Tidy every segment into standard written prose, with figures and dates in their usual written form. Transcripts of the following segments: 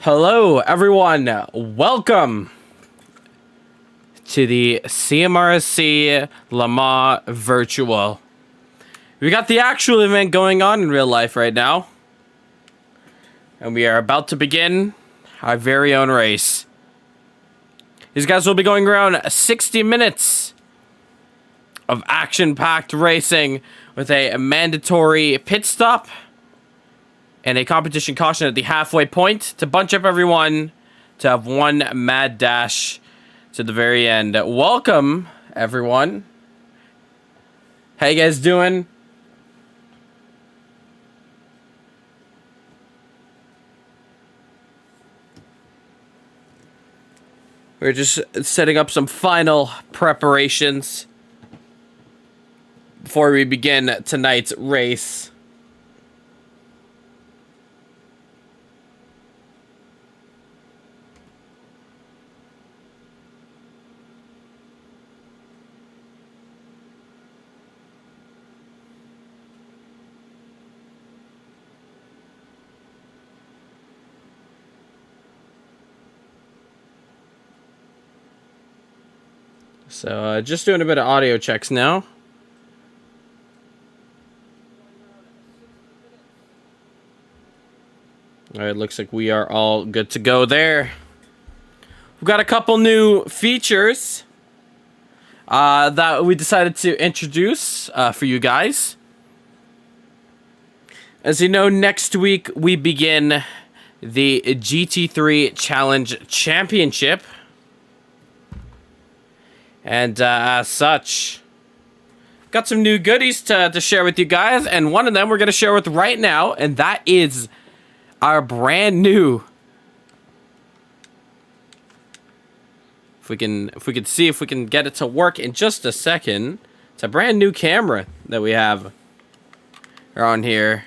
Hello, everyone. Welcome to the CMRC Le Mans Virtual. We got the actual event going on in real life right now. And we are about to begin our very own race. These guys will be going around 60 minutes of action-packed racing with a mandatory pit stop and a competition caution at the halfway point to bunch up everyone to have one mad dash to the very end. Welcome, everyone. How you guys doing? We're just setting up some final preparations before we begin tonight's race. So, just doing a bit of audio checks now. Alright, looks like we are all good to go there. We've got a couple new features that we decided to introduce for you guys. As you know, next week we begin the GT3 Challenge Championship. And as such, got some new goodies to share with you guys, and one of them we're going to share with right now, and that is our brand new, if we can get it to work in just a second, it's a brand new camera that we have on here.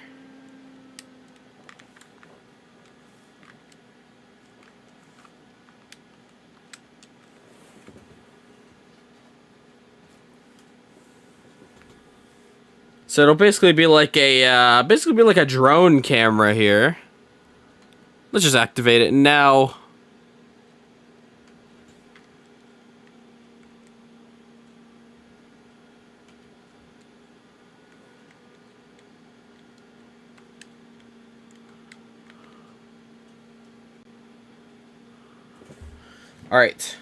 So it'll basically be like a drone camera here. Let's just activate it now. All right.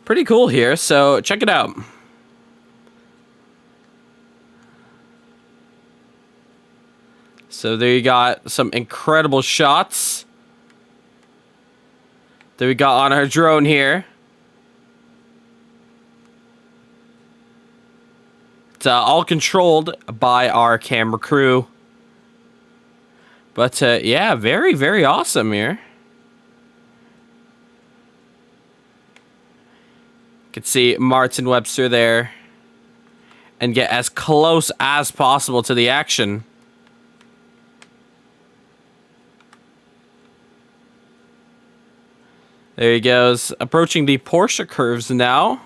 Pretty cool here, so check it out. So there you got some incredible shots that we got on our drone here. It's all controlled by our camera crew. But yeah, very, very awesome here. Could see Martin Webster there and get as close as possible to the action. There he goes, approaching the Porsche curves now.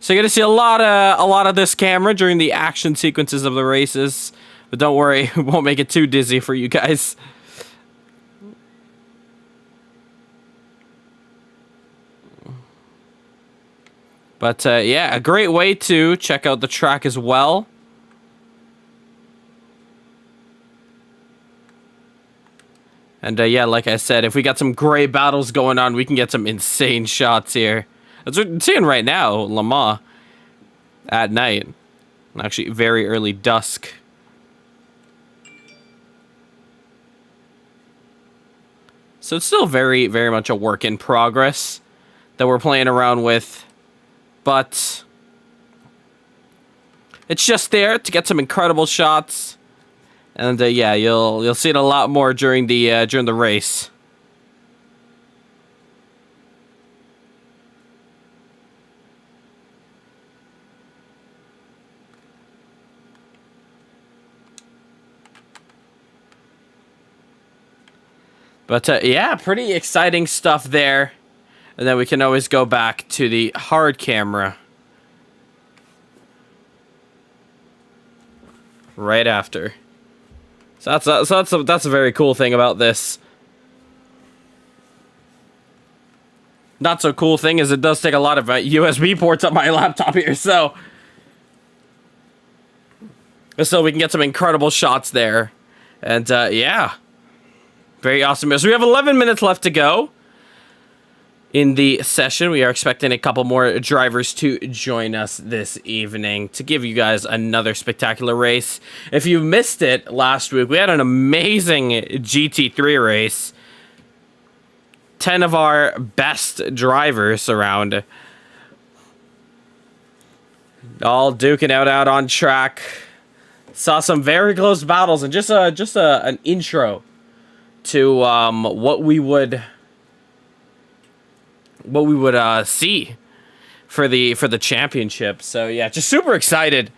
So you're gonna see a lot of this camera during the action sequences of the races, but don't worry, we won't make it too dizzy for you guys. But yeah, a great way to check out the track as well. And yeah, like I said, if we got some gray battles going on, we can get some insane shots here. That's what we're seeing right now, Le Mans at night. Actually, very early dusk. So it's still very, very much a work in progress that we're playing around with. But it's just there to get some incredible shots, and yeah, you'll see it a lot more during the race. But yeah, pretty exciting stuff there. And then we can always go back to the hard camera right after. So that's a very cool thing about this. Not so cool thing is it does take a lot of USB ports on my laptop here, so we can get some incredible shots there. And yeah, very awesome. So we have 11 minutes left to go in the session. We are expecting a couple more drivers to join us this evening to give you guys another spectacular race. If you missed it last week, we had an amazing GT3 race. 10 of our best drivers around, all duking out on track. Saw some very close battles, and just an intro to what we would see for the championship. So yeah, just super excited,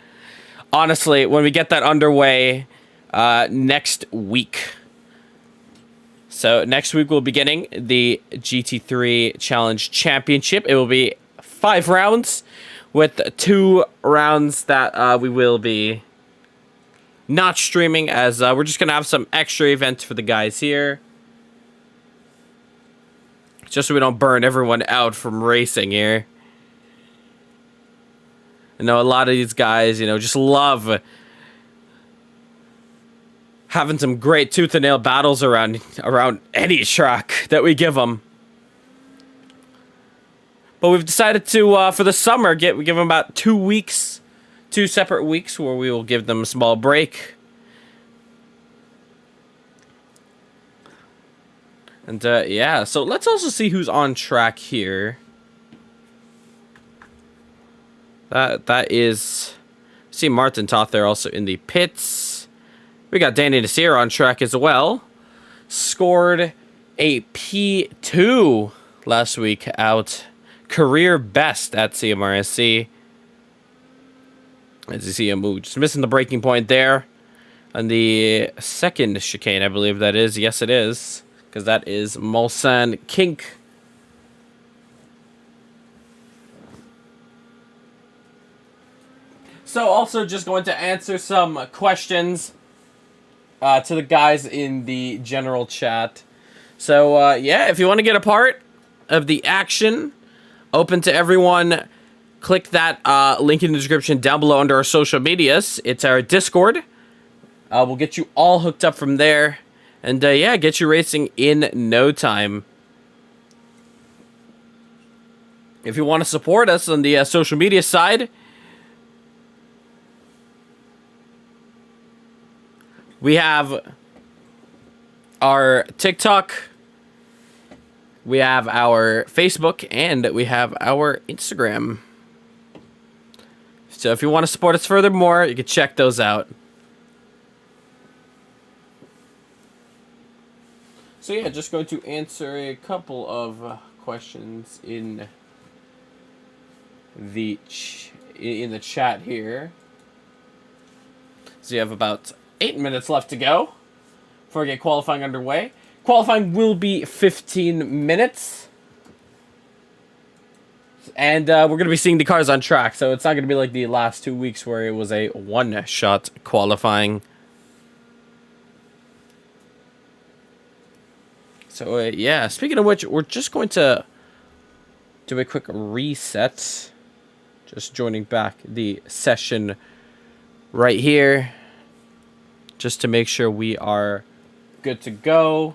honestly, when we get that underway next week. So next week we'll be getting the GT3 Challenge Championship. It will be 5 rounds, with 2 rounds that we will be not streaming, as we're just gonna have some extra events for the guys here, just so we don't burn everyone out from racing here. I know a lot of these guys, you know, just love having some great tooth and nail battles around any track that we give them. But we've decided to, for the summer, give them about 2 weeks, 2 separate weeks, where we will give them a small break. And yeah, so let's also see who's on track here. That is, see Martin Toth there also in the pits. We got Danny Nasir on track as well. Scored a P2 last week out. Career best at CMRSC. As you see him just missing the breaking point there on the second chicane, I believe that is. Yes, it is, because that is Mulsanne Kink. So also just going to answer some questions to the guys in the general chat. So yeah, if you want to get a part of the action, open to everyone, click that link in the description down below under our social medias. It's our Discord. We'll get you all hooked up from there, and yeah, get you racing in no time. If you want to support us on the social media side, we have our TikTok, we have our Facebook, and we have our Instagram. So if you want to support us furthermore, you can check those out. So yeah, just going to answer a couple of questions in the chat here. So you have about 8 minutes left to go before we get qualifying underway. Qualifying will be 15 minutes. And we're going to be seeing the cars on track, so it's not going to be like the last 2 weeks where it was a one-shot qualifying. So, yeah, speaking of which, we're just going to do a quick reset. Just joining back the session right here, just to make sure we are good to go.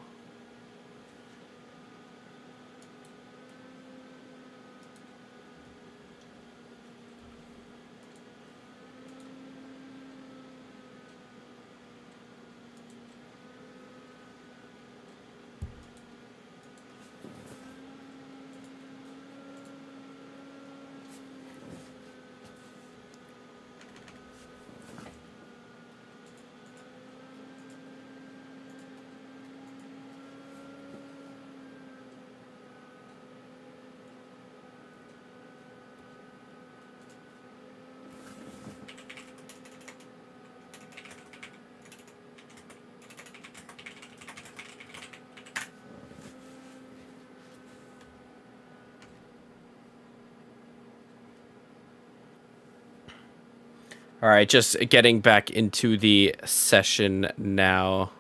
All right, just getting back into the session now.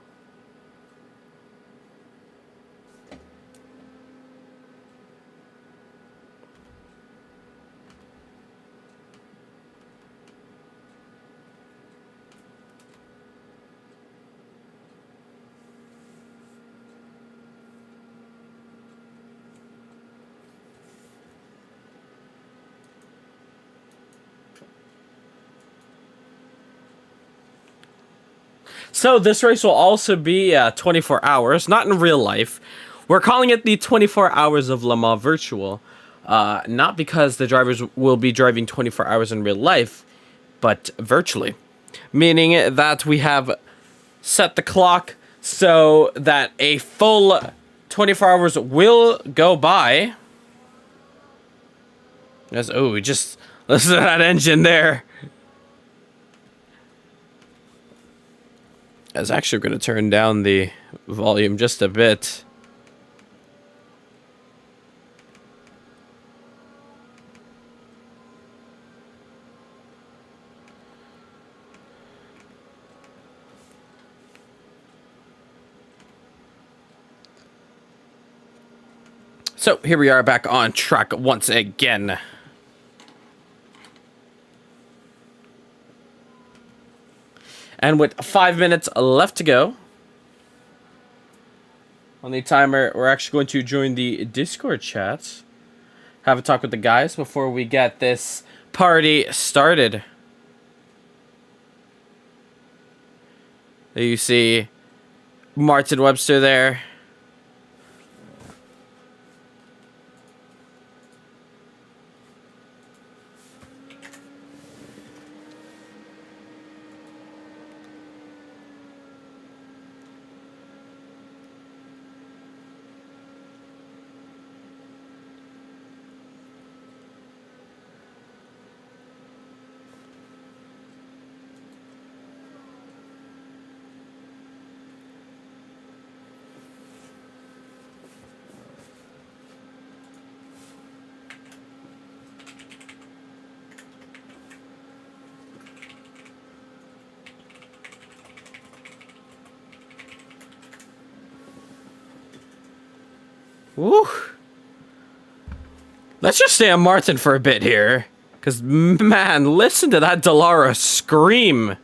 So this race will also be 24 hours, not in real life. We're calling it the 24 Hours of Le Mans Virtual. Not because the drivers will be driving 24 hours in real life, but virtually. Meaning that we have set the clock so that a full 24 hours will go by. We just listen to that engine there. I was actually going to turn down the volume just a bit. So here we are back on track once again. And with 5 minutes left to go on the timer, we're actually going to join the Discord chat. Have a talk with the guys before we get this party started. There you see Martin Webster there. Woo. Let's just stay on Martin for a bit here. Because, man, listen to that Dallara scream.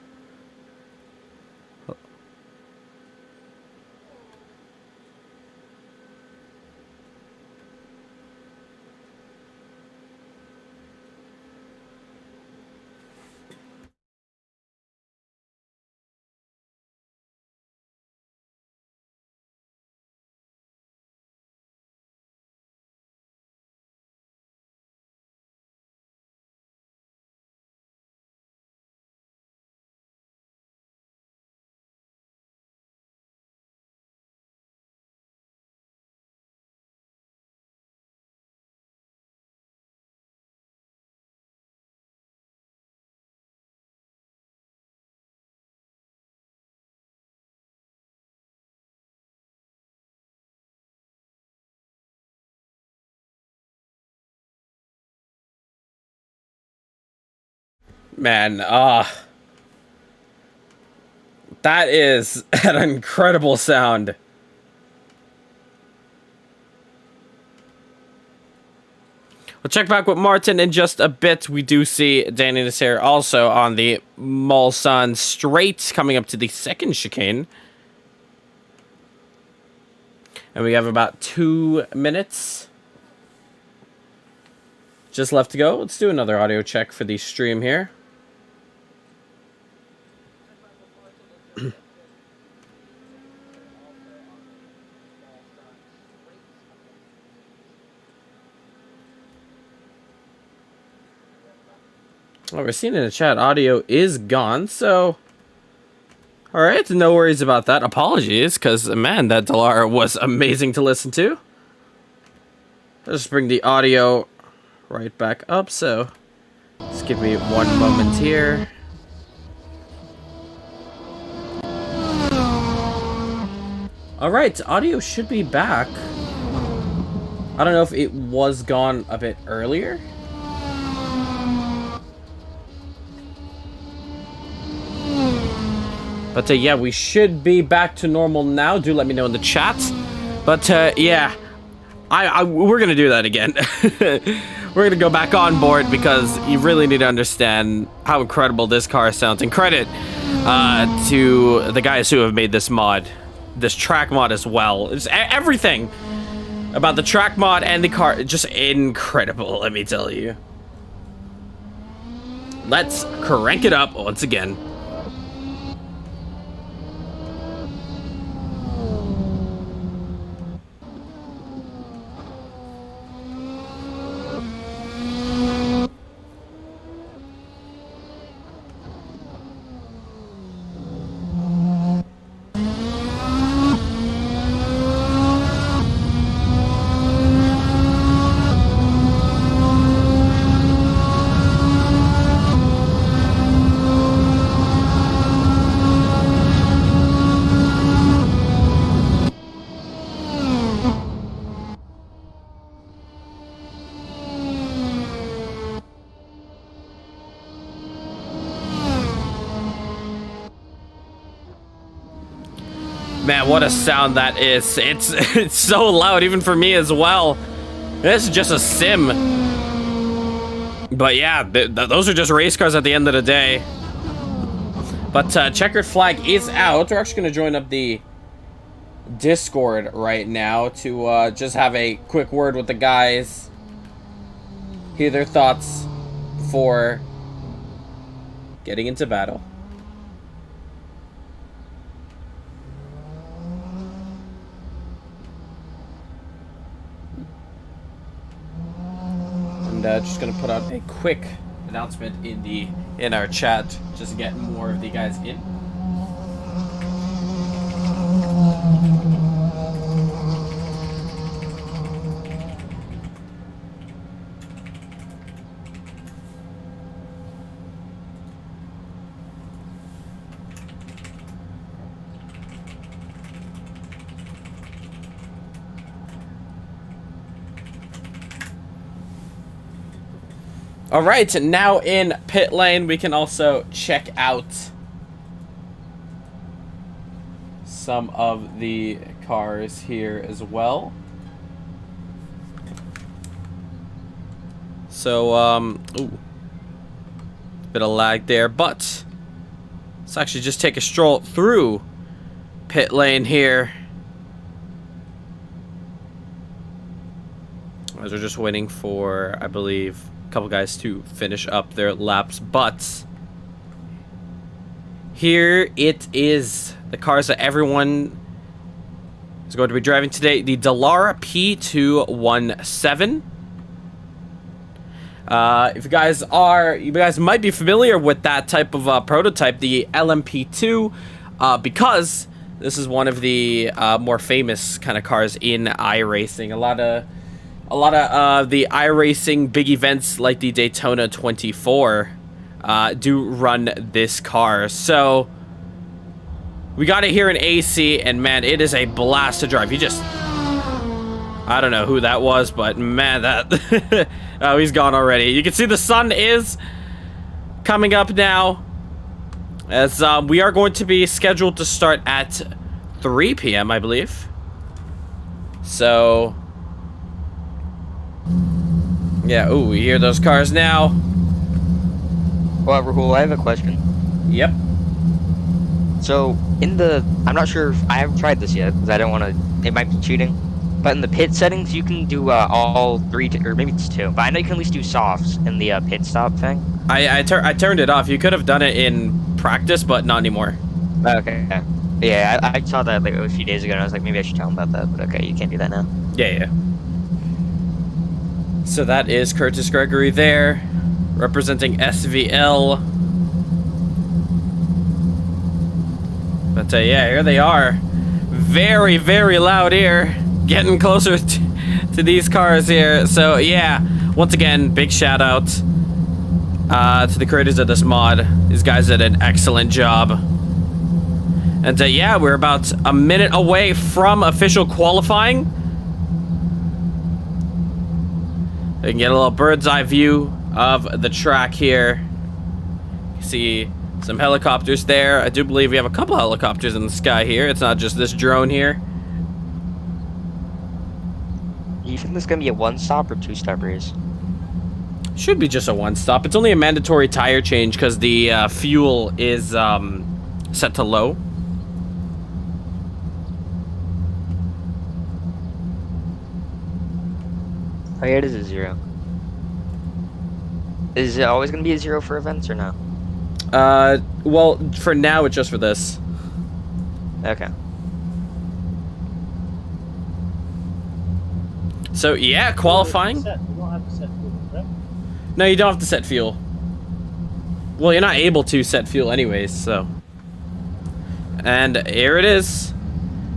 Man, that is an incredible sound. We'll check back with Martin in just a bit. We do see Danny Nasser also on the Mulsanne straight coming up to the second chicane. And we have about 2 minutes just left to go. Let's do another audio check for the stream here. Well, we're seeing in the chat audio is gone, so alright, no worries about that. Apologies, because man, that Dallara was amazing to listen to. Let's just bring the audio right back up, so just give me one moment here. Alright, audio should be back. I don't know if it was gone a bit earlier. But yeah, we should be back to normal now. Do let me know in the chat. But yeah, we're gonna do that again. We're gonna go back on board because you really need to understand how incredible this car sounds. And credit to the guys who have made this mod, this track mod as well. It's everything about the track mod and the car, just incredible, let me tell you. Let's crank it up once again. Man, what a sound that is. It's so loud, even for me as well. This is just a sim. But yeah, those are just race cars at the end of the day. But checkered flag is out. We're actually going to join up the Discord right now to just have a quick word with the guys. Hear their thoughts before getting into battle. Just gonna put out a quick announcement in our chat just to get more of the guys in. All right, now in pit lane, we can also check out some of the cars here as well. So, ooh, bit of lag there, but let's actually just take a stroll through pit lane here. As we're just waiting for, I believe, couple guys to finish up their laps, but here it is, the cars that everyone is going to be driving today. The Dallara P217. If you guys might be familiar with that type of prototype, the LMP2, because this is one of the more famous kind of cars in iRacing. A lot of the iRacing big events like the Daytona 24 do run this car. So we got it here in AC, and man, it is a blast to drive. I don't know who that was, but man, that oh, he's gone already. You can see the sun is coming up now, as we are going to be scheduled to start at 3 p.m. I believe. So yeah, ooh, we hear those cars now. Well, Rahul, I have a question. Yep. So, I'm not sure if I haven't tried this yet, because I don't want to, it might be cheating. But in the pit settings, you can do all three, or maybe it's two, but I know you can at least do softs in the pit stop thing. I turned it off. You could have done it in practice, but not anymore. Okay. Yeah, I saw that like a few days ago, and I was like, maybe I should tell him about that, but okay, you can't do that now. Yeah. So that is Curtis Gregory there, representing SVL. But yeah, here they are. Very, very loud here. Getting closer to these cars here. So yeah, once again, big shout out to the creators of this mod. These guys did an excellent job. And yeah, we're about a minute away from official qualifying. We can get a little bird's eye view of the track here. You see Some helicopters there. I do believe we have a couple helicopters in the sky here. It's not just this drone here. You think this is gonna be a one-stop or two-stop race? Should be just a one-stop. It's only a mandatory tire change because the fuel is set to low. Oh yeah, it is a 0. Is it always gonna be a 0 for events or no? Well, for now, it's just for this. Okay. So, yeah, qualifying. You don't have to set fuel, correct? No, you don't have to set fuel. Well, you're not able to set fuel anyways, so. And here it is.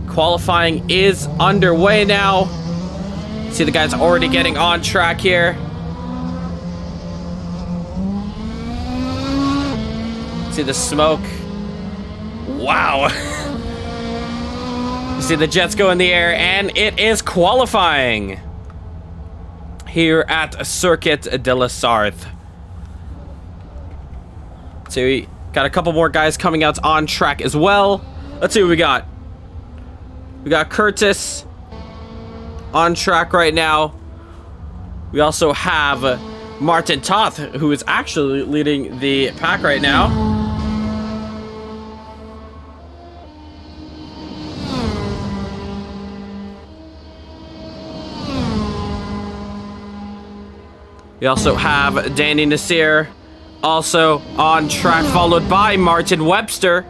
Qualifying is underway now. See the guys already getting on track here. See the smoke. Wow. You see the jets go in the air, and it is qualifying here at Circuit de la Sarthe. So we got a couple more guys coming out on track as well. Let's see what we got. We got Curtis on track right now. We also have Martin Toth, who is actually leading the pack right now. We also have Danny Nasir also on track, followed by Martin Webster.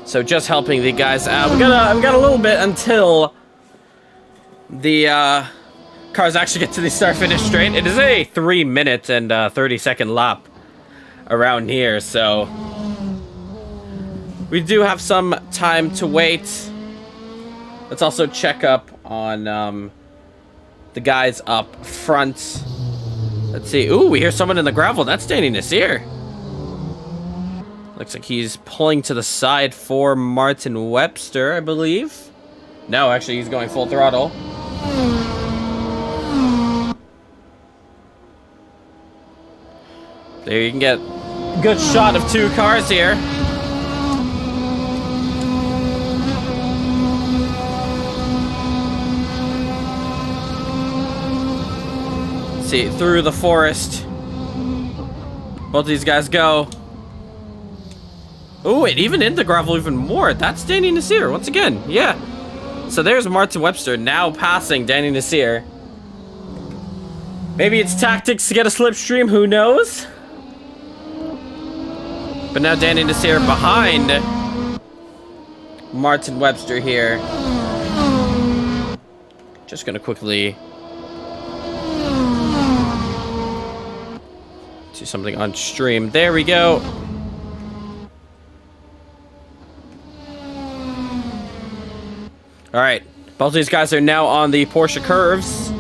So just helping the guys out. We got a little bit until the cars actually get to the start-finish straight. It is a 3-minute and 30-second lap around here, so we do have some time to wait. Let's also check up on the guys up front. Let's see. Ooh, we hear someone in the gravel. That's Danny Nasir. Looks like he's pulling to the side for Martin Webster, I believe. No, actually, he's going full throttle. There you can get a good shot of two cars here. See, through the forest. Both these guys go. Oh, and even in the gravel even more. That's Danny Nasir once again. Yeah. So there's Martin Webster now passing Danny Nasir. Maybe it's tactics to get a slipstream. Who knows? But now Danny Nasir behind Martin Webster here. Just gonna quickly do something on stream. There we go. All right, both these guys are now on the Porsche curves.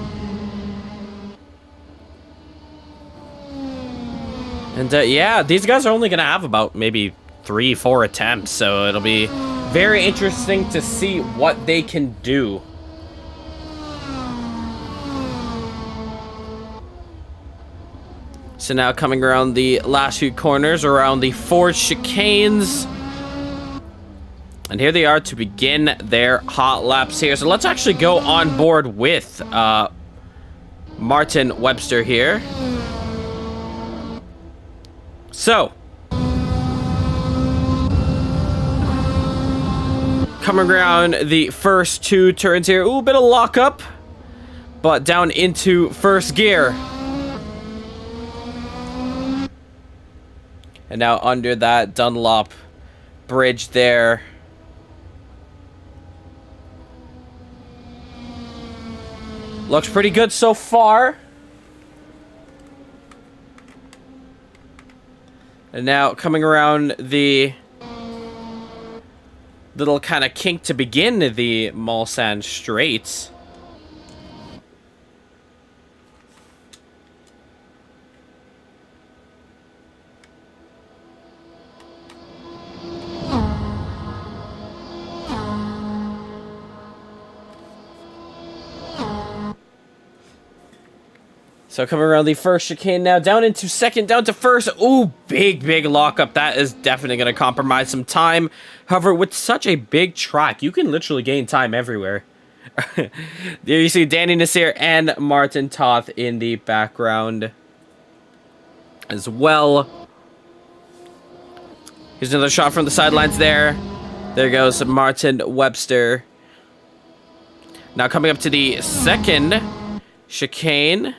And yeah, these guys are only going to have about maybe 3-4 attempts, so it'll be very interesting to see what they can do. So now coming around the last few corners, around the 4 chicanes. And here they are to begin their hot laps here. So let's actually go on board with Martin Webster here. So, coming around the first 2 turns here. Ooh, bit of lockup, but down into first gear. And now under that Dunlop bridge there. Looks pretty good so far. And now coming around the little kind of kink to begin the Mulsanne Straits. So coming around the first chicane now, down into second, down to first. Ooh, big lockup. That is definitely going to compromise some time. However, with such a big track, you can literally gain time everywhere. There you see Danny Nasir and Martin Toth in the background as well. Here's another shot from the sidelines there. There goes Martin Webster. Now coming up to the second chicane.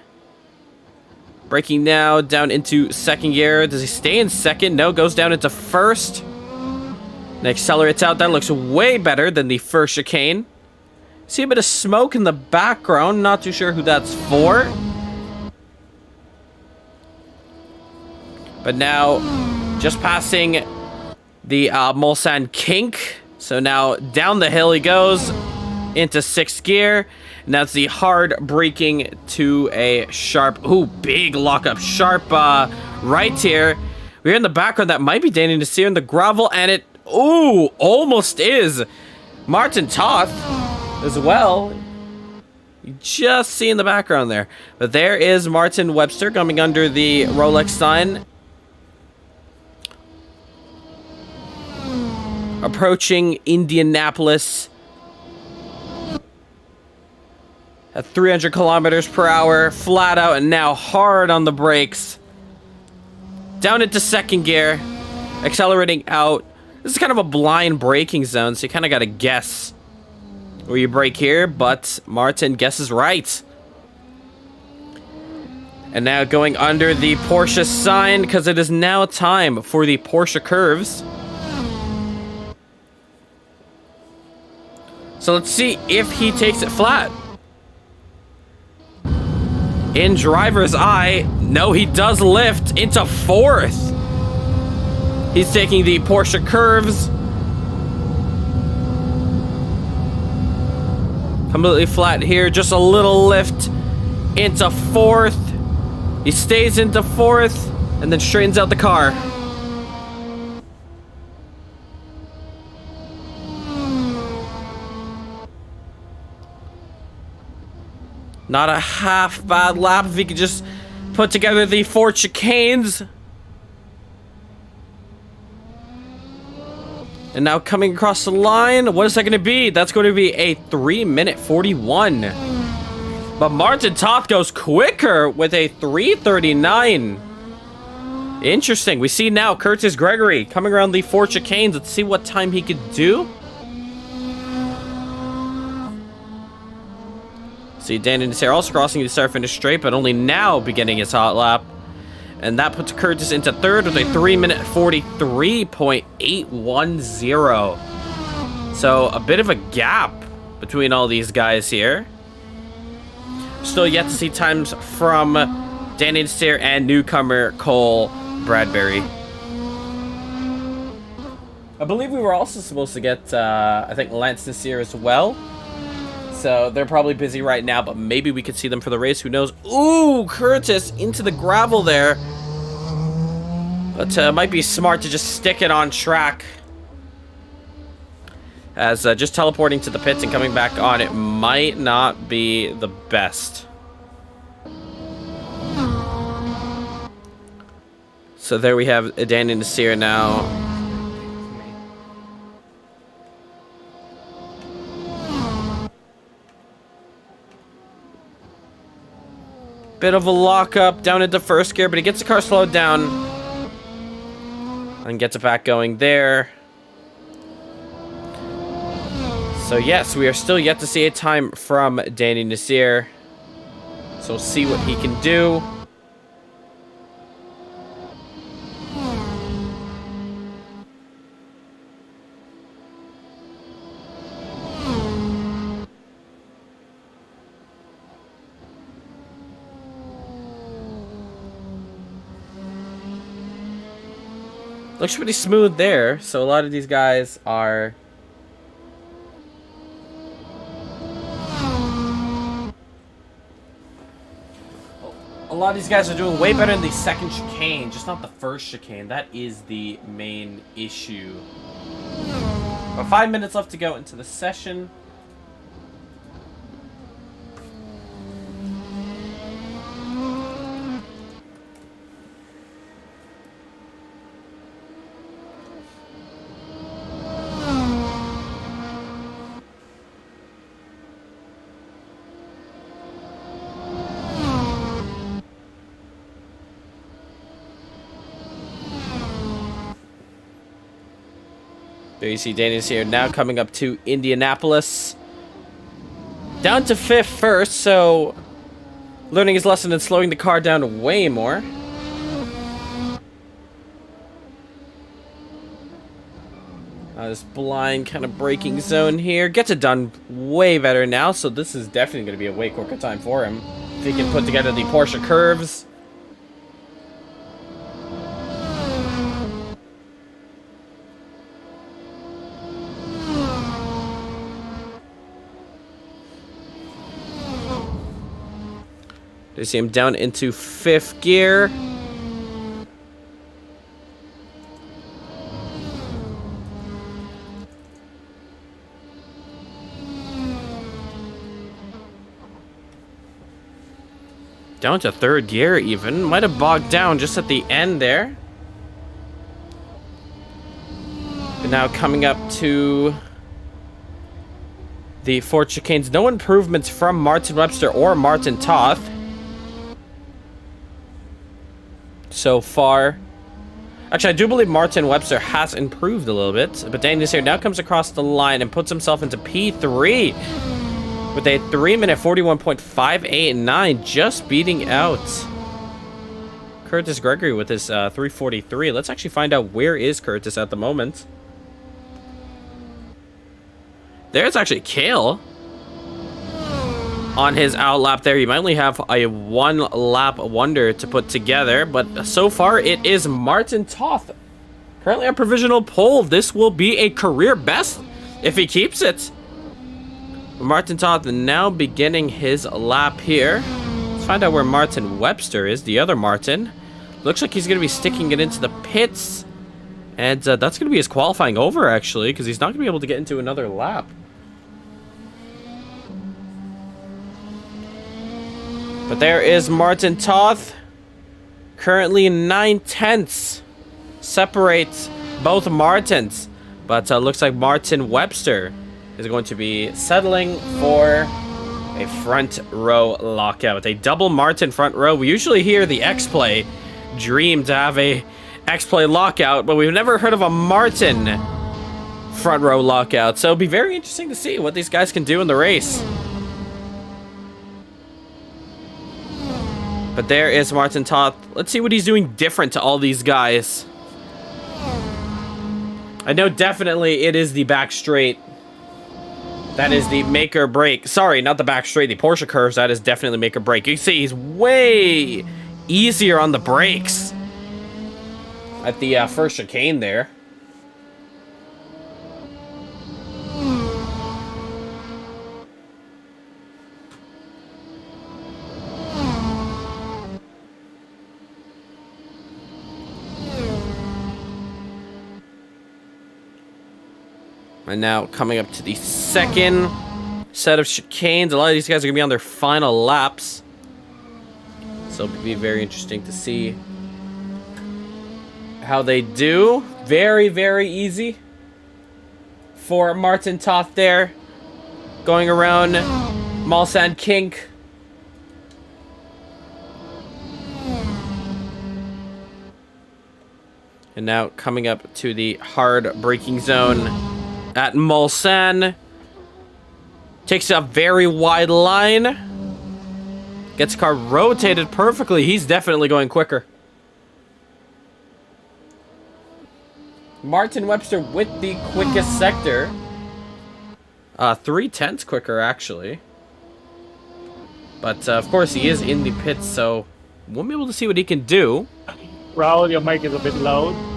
Braking now down into second gear. Does he stay in second? No, goes down into first. And accelerates out. That looks way better than the first chicane. See a bit of smoke in the background. Not too sure who that's for. But now, just passing the Mulsanne kink. So now down the hill he goes into sixth gear. And that's the hard braking to a sharp, ooh, big lockup, sharp right here. We're in the background. That might be Danny Nasir in the gravel, and it, ooh, almost is Martin Toth as well. You just see in the background there. But there is Martin Webster coming under the Rolex sign. Approaching Indianapolis at 300 kilometers per hour, flat out, and now hard on the brakes. Down into second gear, accelerating out. This is kind of a blind braking zone, so you kind of got to guess where you brake here, but Martin guesses right. And now going under the Porsche sign, because it is now time for the Porsche curves. So let's see if he takes it flat. In driver's eye, no, he does lift into fourth. He's taking the Porsche curves. Completely flat here, just a little lift into fourth. He stays into fourth and then straightens out the car. Not a half bad lap if he could just put together the 4 chicanes. And now coming across the line, what is that going to be? That's going to be a 3-minute 41. But Martin Toth goes quicker with a 3:39. Interesting. We see now Curtis Gregory coming around the 4 chicanes. Let's see what time he could do. See Danny Nasir also crossing the start finish straight, but only now beginning his hot lap. And that puts Curtis into third with a 3-minute 43.810. So a bit of a gap between all these guys here. Still yet to see times from Danny Nasir and newcomer Cole Bradbury. I believe we were also supposed to get, I think, Lance Nasir as well. So they're probably busy right now, but maybe we could see them for the race. Who knows? Ooh, Curtis into the gravel there. But might be smart to just stick it on track. As just teleporting to the pits and coming back on, it might not be the best. So there we have Danny Nasir now. Bit of a lockup down into first gear, but he gets the car slowed down and gets it back going there. So yes, we are still yet to see a time from Danny Nasir. So see what he can do. Looks pretty smooth there. So a lot of these guys are... A lot of these guys are doing way better in the second chicane, just not the first chicane. That is the main issue. About 5 minutes left to go into the session. There you see Daniels here now coming up to Indianapolis. Down to 5th first, so learning his lesson and slowing the car down way more. This blind kind of braking zone here. Gets it done way better now, so this is definitely going to be a way quicker time for him. If he can put together the Porsche curves. You see him down into 5th gear. Down to 3rd gear even. Might have bogged down just at the end there. And now coming up to the 4th chicanes. No improvements from Martin Webster or Martin Toth so far. Actually, I do believe Martin Webster has improved a little bit, but Daniels here now comes across the line and puts himself into P3 with a 3-minute 41.589, just beating out Curtis Gregory with his 3:43. Let's actually find out where is Curtis at the moment. There's actually Kale on his outlap there. He might only have a 1-lap wonder to put together, but so far it is Martin Toth. Currently on provisional pole. This will be a career best if he keeps it. Martin Toth now beginning his lap here. Let's find out where Martin Webster is, the other Martin. Looks like he's going to be sticking it into the pits. And that's going to be his qualifying over, actually, because he's not going to be able to get into another lap. But there is Martin Toth. Currently 9/10 separates both Martins. But looks like Martin Webster is going to be settling for a front row lockout. A double Martin front row. We usually hear the X-Play dream to have a X-Play lockout, but we've never heard of a Martin front row lockout. So it'll be very interesting to see what these guys can do in the race. But there is Martin Toth. Let's see what he's doing different to all these guys. I know definitely it is the back straight. That is the make or break. Sorry, not the back straight. The Porsche curves, that is definitely make or break. You can see he's way easier on the brakes at the first chicane there. And now coming up to the second set of chicanes. A lot of these guys are going to be on their final laps. So it'll be very interesting to see how they do. Very, very easy for Martin Toth there. Going around Mulsanne Kink. And now coming up to the hard braking zone at Mulsanne. Takes a very wide line. Gets the car rotated perfectly. He's definitely going quicker. Martin Webster with the quickest sector. 3/10 quicker, actually. But, of course, he is in the pits, so we'll be able to see what he can do. Raul, your mic is a bit loud.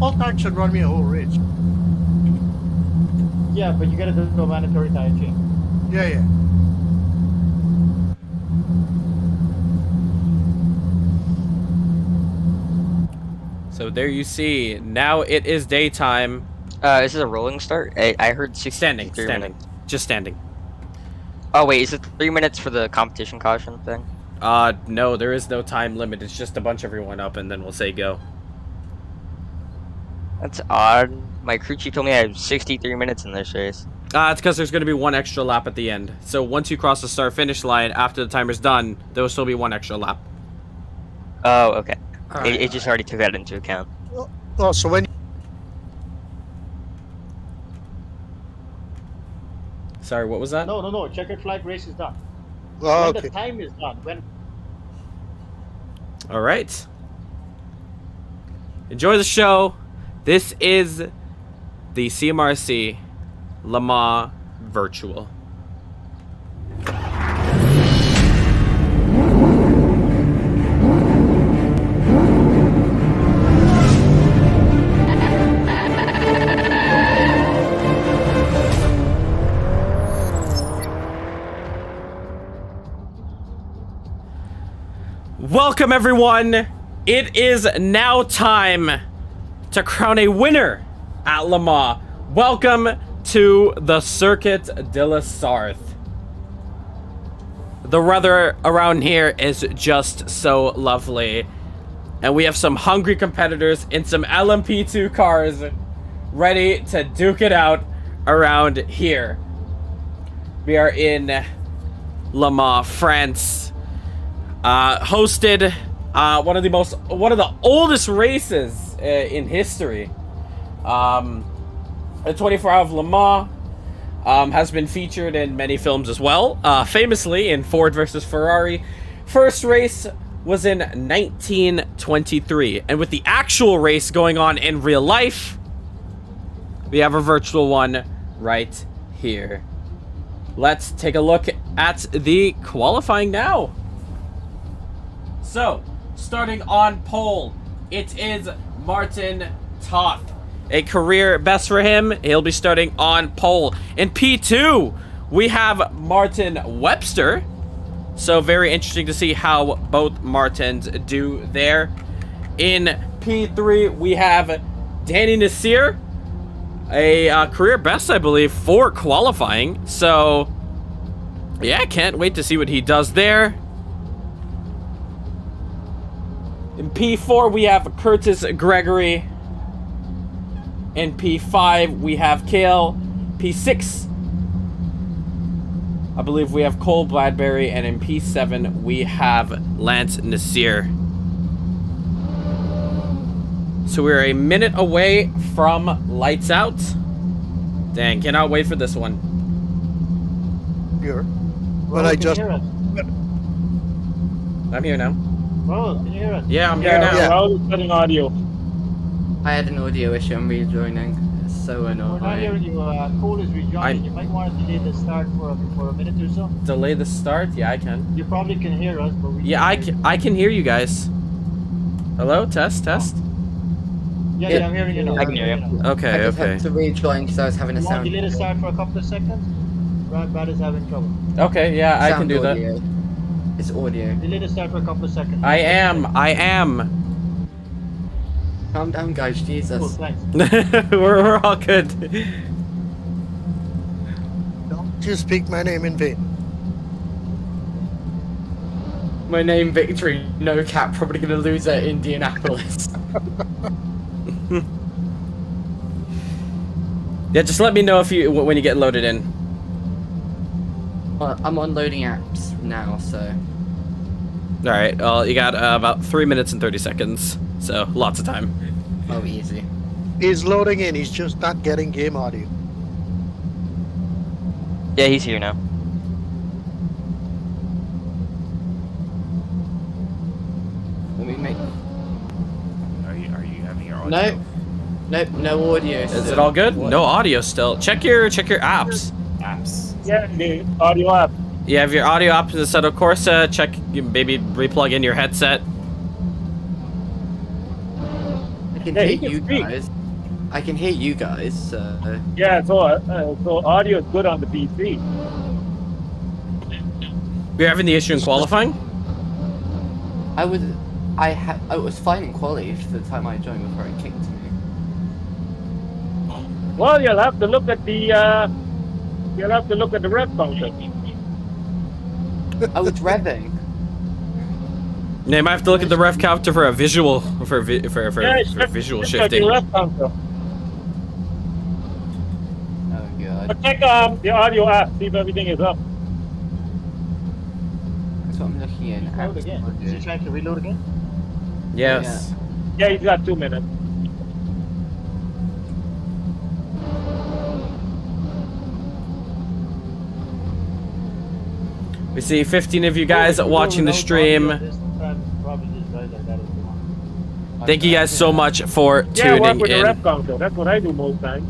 All tanks should run me a whole race. Yeah, but you gotta do a mandatory tire change. Yeah. So there you see. Now it is daytime. Is this a rolling start? I heard 60 Standing. minutes. Just standing. Oh wait, is it 3 minutes for the competition caution thing? No, there is no time limit. It's just to bunch everyone up and then we'll say go. That's odd. My crew chief told me I have 63 minutes in this race. It's because there's going to be one extra lap at the end. So once you cross the start-finish line, after the timer's done, there will still be one extra lap. Oh, okay. Alright. It just already took that into account. Oh, so when Sorry, what was that? No. Checkered flag race is done. oh, When okay. the time is done. When All right. Enjoy the show. This is the CMRC Le Mans Virtual. Welcome, everyone. It is now time to crown a winner at Le Mans. Welcome to the Circuit de la Sarthe. The weather around here is just so lovely. And we have some hungry competitors in some LMP2 cars ready to duke it out around here. We are in Le Mans, France. Hosted one of the oldest races in history. The 24 Hours of Le Mans has been featured in many films as well. Famously in Ford versus Ferrari. First race was in 1923, and with the actual race going on in real life, we have a virtual one right here. Let's take a look at the qualifying now. So, starting on pole, it is Martin Toth. A career best for him. He'll be starting on pole. In P2, we have Martin Webster. So, very interesting to see how both Martins do there. In P3, we have Danny Nasir. A career best, I believe, for qualifying. So, yeah, can't wait to see what he does there. In P4, we have Curtis Gregory. In P5, we have Kale. P6, I believe we have Cole Bladbury. And in P7, we have Lance Nasir. So we're a minute away from lights out. Dang, cannot wait for this one. Here. But Bro, I can you just hear us? I'm here now. Bro, can you hear us? Yeah, I'm here now. Yeah. I was setting audio. I had an audio issue. I'm rejoining. It's so We're not hearing annoying. you. Cole is rejoining. You might want to delay the start for a minute or so. Delay the start? Yeah, I can. You probably can hear us, but we Yeah, I can hear you guys. Hello? Test? Yeah, I'm hearing you now. I can hear you. I Okay, just okay. had to rejoin because I was having a You want sound. to delay the start for a couple of seconds? Brad is having trouble. Okay, yeah, I can sound do that. audio. It's audio. Delay the start for a couple of seconds. I am. Calm down, guys. Cool, Jesus. thanks. we're all good. don't you speak my name in vain. My name, Victory. No cap. Probably gonna lose at Indianapolis. Yeah, just let me know if you when you get loaded in. Well, I'm on loading apps now, so. All right. Well, you got about 3 minutes and 30 seconds, so lots of time. Oh, easy. He's loading in. He's just not getting game audio. Yeah, he's here now. Let me make. Are you having your audio? Nope, no audio. Is it all good? No audio still. Check your apps. Apps. Yeah, the audio app. You have your audio app in Assetto Corsa. Check, maybe replug in your headset. can Yeah, he hear can you speak. guys. I can hear you guys. So Yeah, so audio is good on the PC. We're having the issue in qualifying? I was fine in quality for the time I joined before it kicked me. Well, you'll have to look at the rev counter. I was revving. Yeah, you might have to look at the ref counter for a visual, for visual check shifting. the rev counter. Oh god. But check the audio app, see if everything is up. That's what I'm looking in. Reload again. Is he trying to reload again? Yes. Yeah, he's got 2 minutes. We see 15 of you guys watching the stream. This time, probably just guys like that is the one. Thank you guys so much for Yeah, work tuning with the rev in. counter. That's what I do most times.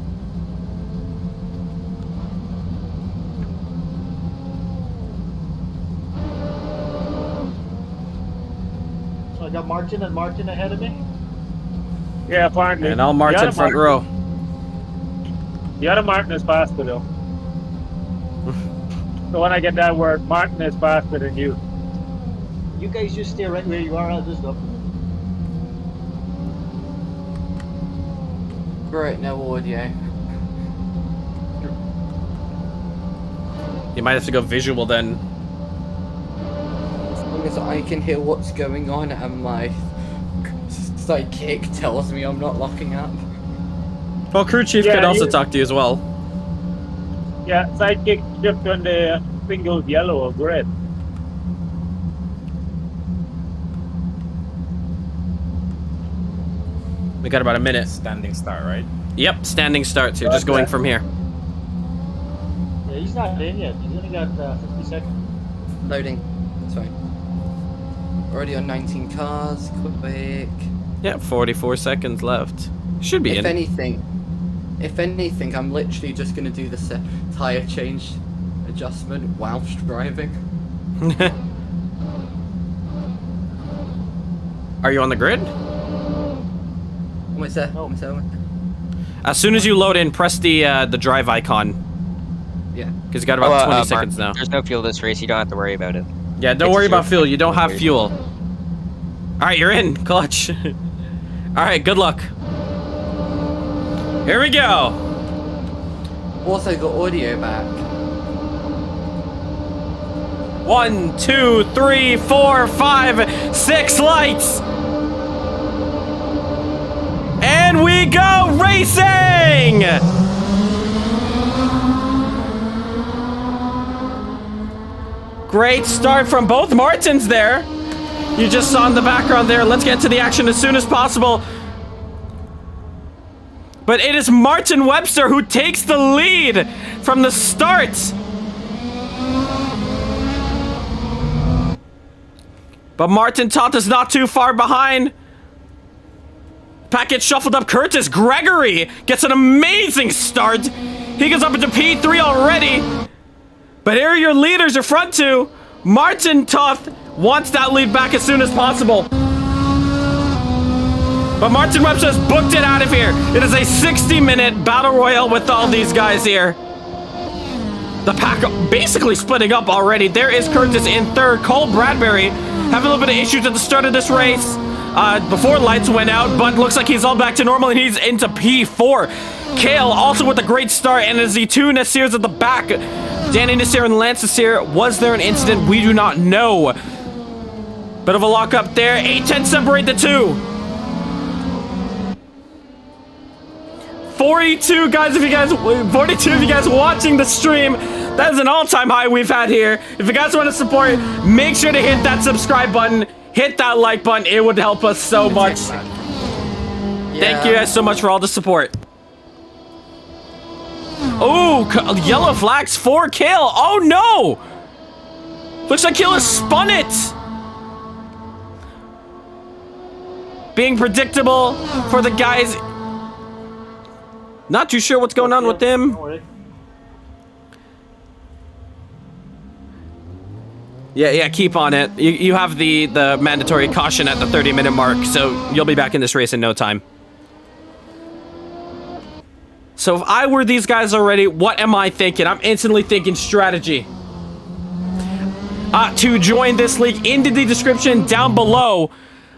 So I got Martin ahead of me. Yeah, apparently. And I'll march The in other front row. The other Martin is faster though. So when I get that word, Martin is faster than you. You guys just stay right where you are. I'll just up. Great, no audio. You might have to go visual then. As long as I can hear what's going on and my sidekick tells me I'm not locking up. Well, crew chief Yeah, could also you- talk to you as well. Yeah, sidekick shift when the thing goes yellow or red. We got about a minute. Standing start, right? Yep, standing start. So you're just going Okay. from here. Yeah, he's not in yet. He's only got 50 seconds. Loading. Sorry. Already on 19 cars. Quick. Yeah, 44 seconds left. Should be If in. anything, I'm literally just gonna do the tire change adjustment whilst driving. Are you on the grid? Almost there. No. Almost there. As soon as you load in, press the drive icon. Yeah. Because you got about 20 seconds now. There's no fuel this race. You don't have to worry about it. Yeah, don't It's worry about true. fuel. You don't have fuel. Alright, you're in. Clutch. Alright, good luck. Here we go. Also got audio back. 1, 2, 3, 4, 5, 6 lights. And we go racing! Great start from both Martins there. You just saw in the background there. Let's get to the action as soon as possible. But it is Martin Webster who takes the lead from the start. But Martin Toth is not too far behind. Packet shuffled up. Curtis Gregory gets an amazing start. He gets up into P3 already. But here are your leaders, your front two. Martin Toth wants that lead back as soon as possible. But Martin Webster has booked it out of here. It is a 60-minute battle royal with all these guys here. The pack basically splitting up already. There is Curtis in third. Cole Bradbury having a little bit of issues at the start of this race before lights went out, but looks like he's all back to normal and he's into P4. Kale also with a great start, and as the two Nassirs at the back, Danny Nassir and Lance Nassir. Was there an incident? We do not know. Bit of a lock up there. 8-10 separate the two. 42 guys, 42 of you guys watching the stream. That is an all-time high we've had here. If you guys want to support, make sure to hit that subscribe button, hit that like button. It would help us so much. Thank you guys so much for all the support. Oh, yellow flags for Kale. Oh no! Looks like Kale has spun it. Being predictable for the guys. Not too sure what's going on with them. Don't worry. Yeah, keep on it. You have the mandatory caution at the 30-minute mark, so you'll be back in this race in no time. So if I were these guys already, what am I thinking? I'm instantly thinking strategy. To join this league, into the description down below,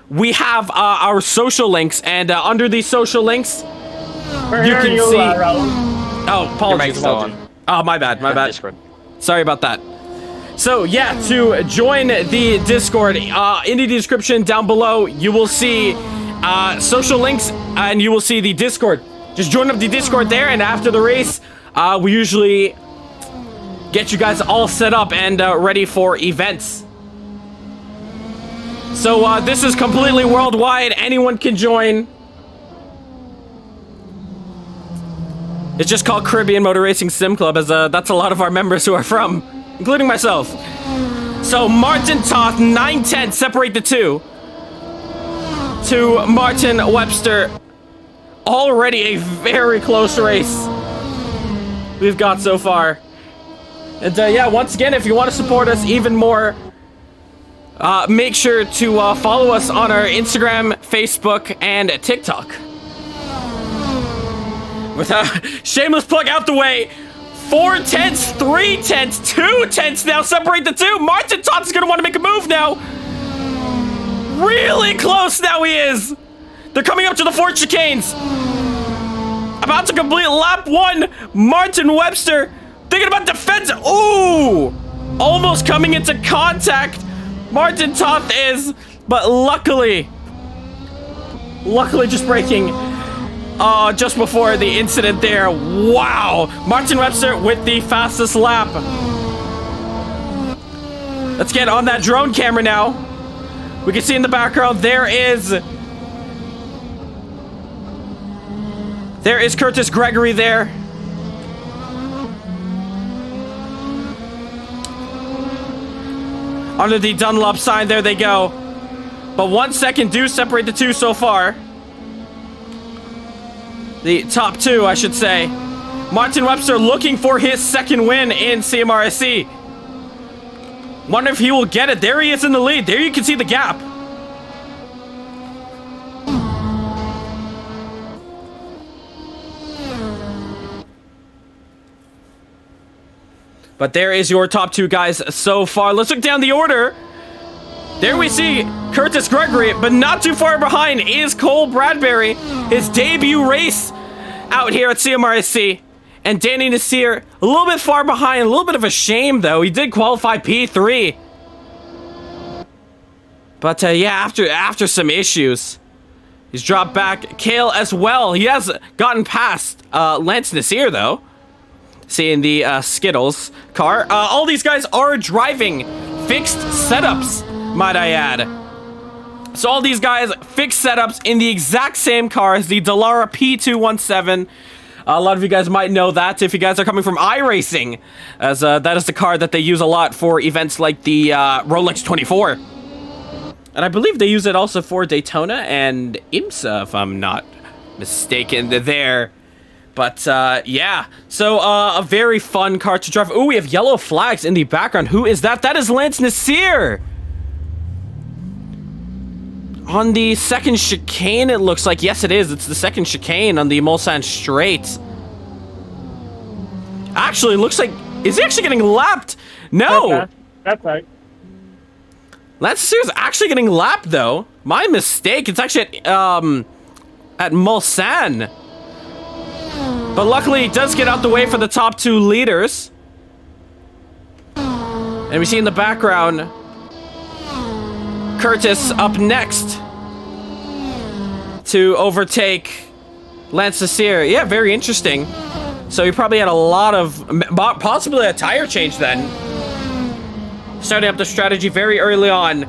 we have our social links, and under these social links, you can see. Oh, apologies. Oh, my bad. Discord. Sorry about that. So yeah, to join the Discord, in the description down below, you will see social links, and you will see the Discord. Just join up the Discord there, and after the race, we usually get you guys all set up and ready for events. So this is completely worldwide. Anyone can join. It's just called Caribbean Motor Racing Sim Club, as that's a lot of our members who are from, including myself. So Martin Toth, 9-10, separate the two. To Martin Webster. Already a very close race we've got so far. And yeah, once again, if you want to support us even more, make sure to follow us on our Instagram, Facebook, and TikTok. With a shameless plug out the way, 4 tenths, 3 tenths, 2 tenths now separate the two. Martin Toth is going to want to make a move now. Really close now he is. They're coming up to the 4 chicanes. About to complete lap 1. Martin Webster thinking about defense. Ooh! Almost coming into contact. Martin Toth is, but luckily just braking just before the incident there. Wow! Martin Webster with the fastest lap. Let's get on that drone camera now. We can see in the background there is Curtis Gregory there. Under the Dunlop sign, there they go. But 1 second do separate the two so far. The top two, I should say. Martin Webster looking for his second win in CMRSC. Wonder if he will get it. There he is in the lead. There you can see the gap. But there is your top two guys so far. Let's look down the order. There we see Curtis Gregory, but not too far behind is Cole Bradbury. His debut race out here at CMRSC. And Danny Nasir, a little bit far behind. A little bit of a shame, though. He did qualify P3. But yeah, after some issues, he's dropped back. Kale as well. He has gotten past Lance Nasir, though. Seeing the Skittles car. All these guys are driving fixed setups, might I add. So all these guys, fixed setups in the exact same cars, the Dallara P217. A lot of you guys might know that if you guys are coming from iRacing, as that is the car that they use a lot for events like the Rolex 24. And I believe they use it also for Daytona and IMSA, if I'm not mistaken, there. But, yeah. So, a very fun car to drive. Ooh, we have yellow flags in the background. Who is that? That is Lance Nasir! On the second chicane, it looks like. Yes, it is. It's the second chicane on the Mulsanne Straight. Actually, it looks like... Is he actually getting lapped? No! That's right. Lance Nasir is actually getting lapped, though. My mistake. It's actually at Mulsanne. But luckily, he does get out the way for the top two leaders. And we see in the background, Curtis up next to overtake Lance Nasir. Yeah, very interesting. So he probably had a lot of, possibly a tire change then. Starting up the strategy very early on.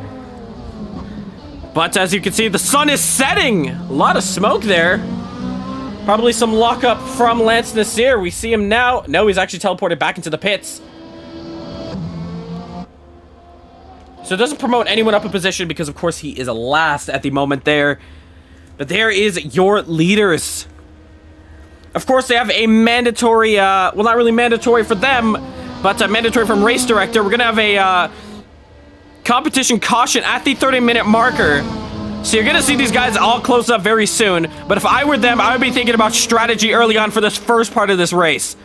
But as you can see, the sun is setting. A lot of smoke there. Probably some lockup from Lance Nasir. We see him now. No, he's actually teleported back into the pits. So it doesn't promote anyone up a position because, of course, he is last at the moment there. But there is your leaders. Of course, they have a mandatory, well, not really mandatory for them, but mandatory from race director. We're going to have a competition caution at the 30-minute marker. So you're gonna see these guys all close up very soon. But if I were them, I would be thinking about strategy early on for this first part of this race.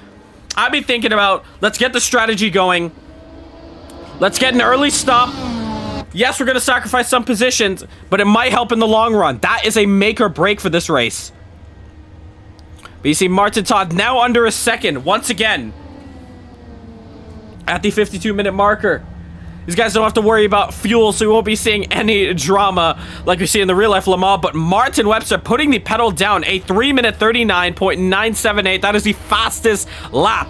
I'd be thinking about, let's get the strategy going. Let's get an early stop. Yes, we're gonna sacrifice some positions, but it might help in the long run. That is a make or break for this race. But you see Martin Todd now under a second once again at the 52-minute marker. These guys don't have to worry about fuel, so we won't be seeing any drama like we see in the real-life Le Mans. But Martin Webster putting the pedal down, a 3-minute 39.978. That is the fastest lap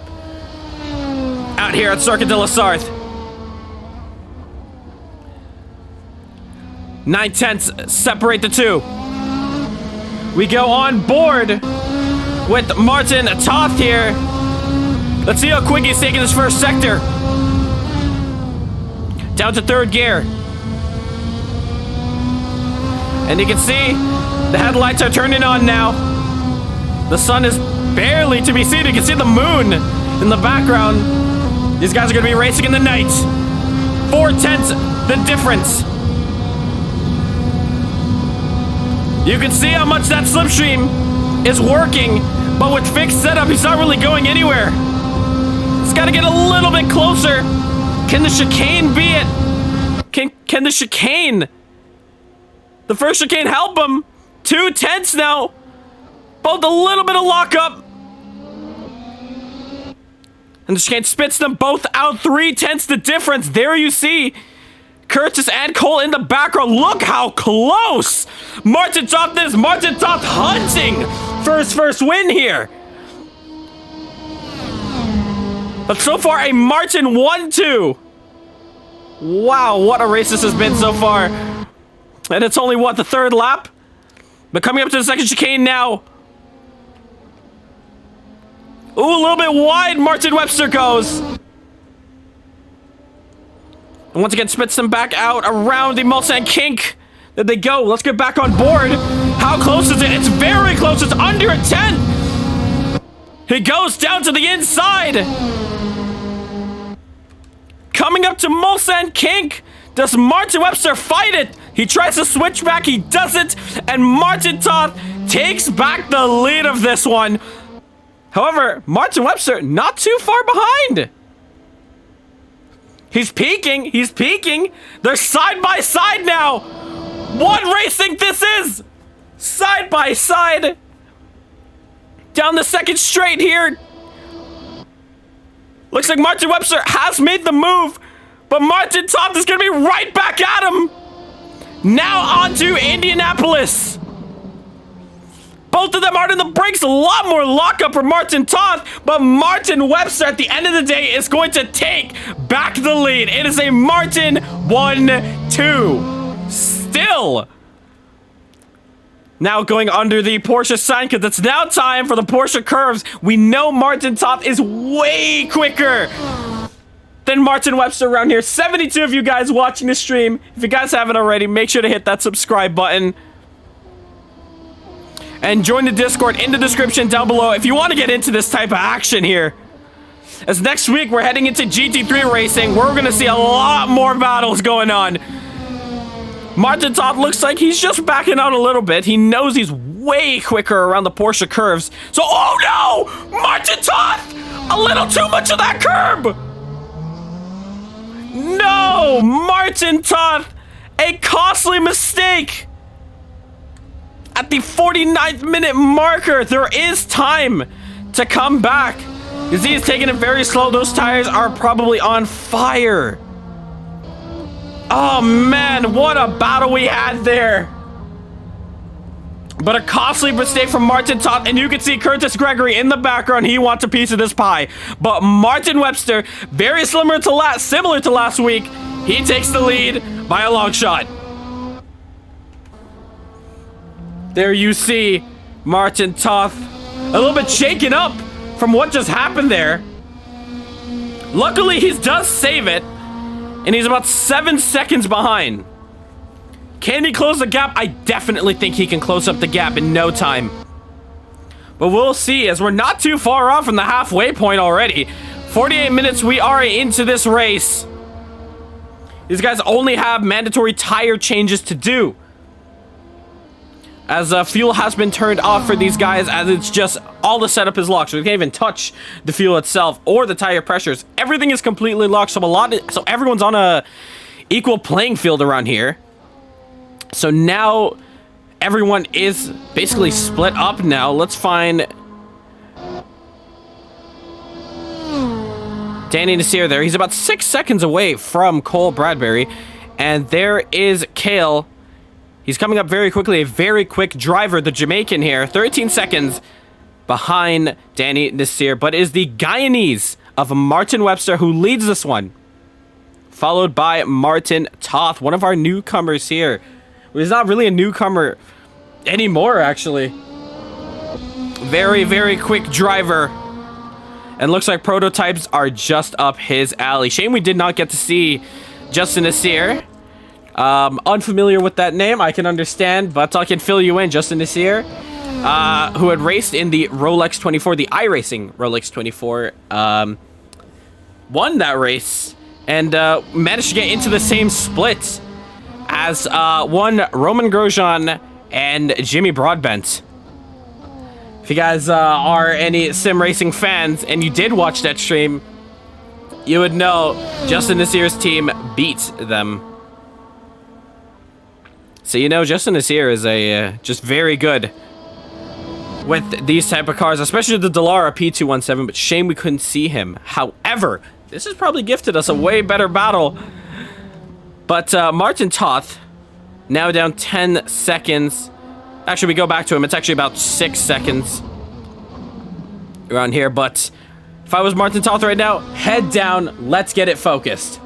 out here at Circuit de la Sarthe. 9/10 separate the two. We go on board with Martin Toth here. Let's see how quick he's taking this first sector. Down to third gear. And you can see the headlights are turning on now. The sun is barely to be seen. You can see the moon in the background. These guys are going to be racing in the night. 4/10 the difference. You can see how much that slipstream is working, but with fixed setup, he's not really going anywhere. He's got to get a little bit closer. Can the chicane be it? Can the chicane, the first chicane, help him? 2/10 now. Both a little bit of lockup. And the chicane spits them both out. 3/10 the difference. There you see Curtis and Cole in the background. Look how close Martin Toth is. Martin Toth hunting for his first win here. But so far, a Martin 1-2. Wow, what a race this has been so far. And it's only, what, the third lap? But coming up to the second chicane now. Ooh, a little bit wide, Martin Webster goes. And once again, spits them back out around the Mulsanne kink. There they go. Let's get back on board. How close is it? It's very close. It's under a 10. He goes down to the inside. Coming up to Mulsanne kink. Does Martin Webster fight it? He tries to switch back. He doesn't. And Martin Toth takes back the lead of this one. However, Martin Webster not too far behind. He's peaking. He's peaking. They're side by side now. What racing this is? Side by side. Down the second straight here. Looks like Martin Webster has made the move, but Martin Toth is going to be right back at him. Now on to Indianapolis. Both of them are in the brakes. A lot more lockup for Martin Toth, but Martin Webster at the end of the day is going to take back the lead. It is a Martin 1-2. Still. Now going under the Porsche sign, because it's now time for the Porsche curves. We know Martin Toth is way quicker than Martin Webster around here. 72 of you guys watching the stream. If you guys haven't already, make sure to hit that subscribe button. And join the Discord in the description down below if you want to get into this type of action here. As next week, we're heading into GT3 racing, where we're going to see a lot more battles going on. Martin Toth looks like he's just backing out a little bit. He knows he's way quicker around the Porsche curves. So, oh no! Martin Toth! A little too much of that curb! No! Martin Toth! A costly mistake! At the 49th minute marker, there is time to come back. Because he's taking it very slow. Those tires are probably on fire. Oh man, what a battle we had there. But a costly mistake from Martin Toth, and you can see Curtis Gregory in the background. He wants a piece of this pie. But Martin Webster, very similar to last week, he takes the lead by a long shot. There you see Martin Toth, a little bit shaken up from what just happened there. Luckily, he does save it. And he's about 7 seconds behind. Can he close the gap? I definitely think he can close up the gap in no time. But we'll see, as we're not too far off from the halfway point already. 48 minutes we are into this race. These guys only have mandatory tire changes to do. as fuel has been turned off for these guys, as it's just all the setup is locked, so we can't even touch the fuel itself or the tire pressures. Everything is completely locked, so everyone's on a equal playing field around here. So now everyone is basically split up now. Let's find Danny Nasir there. He's about 6 seconds away from Cole Bradbury. And there is Kale. He's coming up very quickly. A very quick driver, the Jamaican here. 13 seconds behind Danny Nasir. But it is the Guyanese of Martin Webster who leads this one. Followed by Martin Toth, one of our newcomers here. He's not really a newcomer anymore, actually. Very, very quick driver. And looks like prototypes are just up his alley. Shame we did not get to see Justin Nasir. Unfamiliar with that name, I can understand, but I can fill you in. Justin Nasir, who had raced in the Rolex 24, the iRacing Rolex 24, won that race and managed to get into the same split as one Roman Grosjean and Jimmy Broadbent. If you guys are any sim racing fans and you did watch that stream, you would know Justin Nasir's team beat them. So you know Justin Nasir is just very good with these type of cars, especially the Dallara P217, but shame we couldn't see him. However, this has probably gifted us a way better battle. But Martin Toth, now down 10 seconds. Actually, we go back to him. It's actually about 6 seconds around here. But if I was Martin Toth right now, head down. Let's get it focused.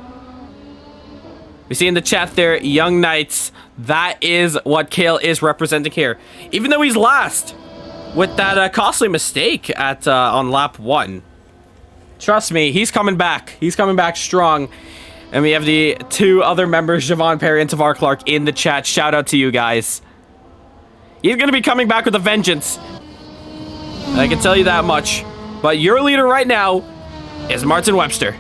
We see in the chat there, Young Knights. That is what Kale is representing here. Even though he's last with that costly mistake at on lap 1. Trust me, he's coming back. He's coming back strong. And we have the 2 other members, Javon Perry and Tavar Clark, in the chat. Shout out to you guys. He's going to be coming back with a vengeance. I can tell you that much. But your leader right now is Martin Webster.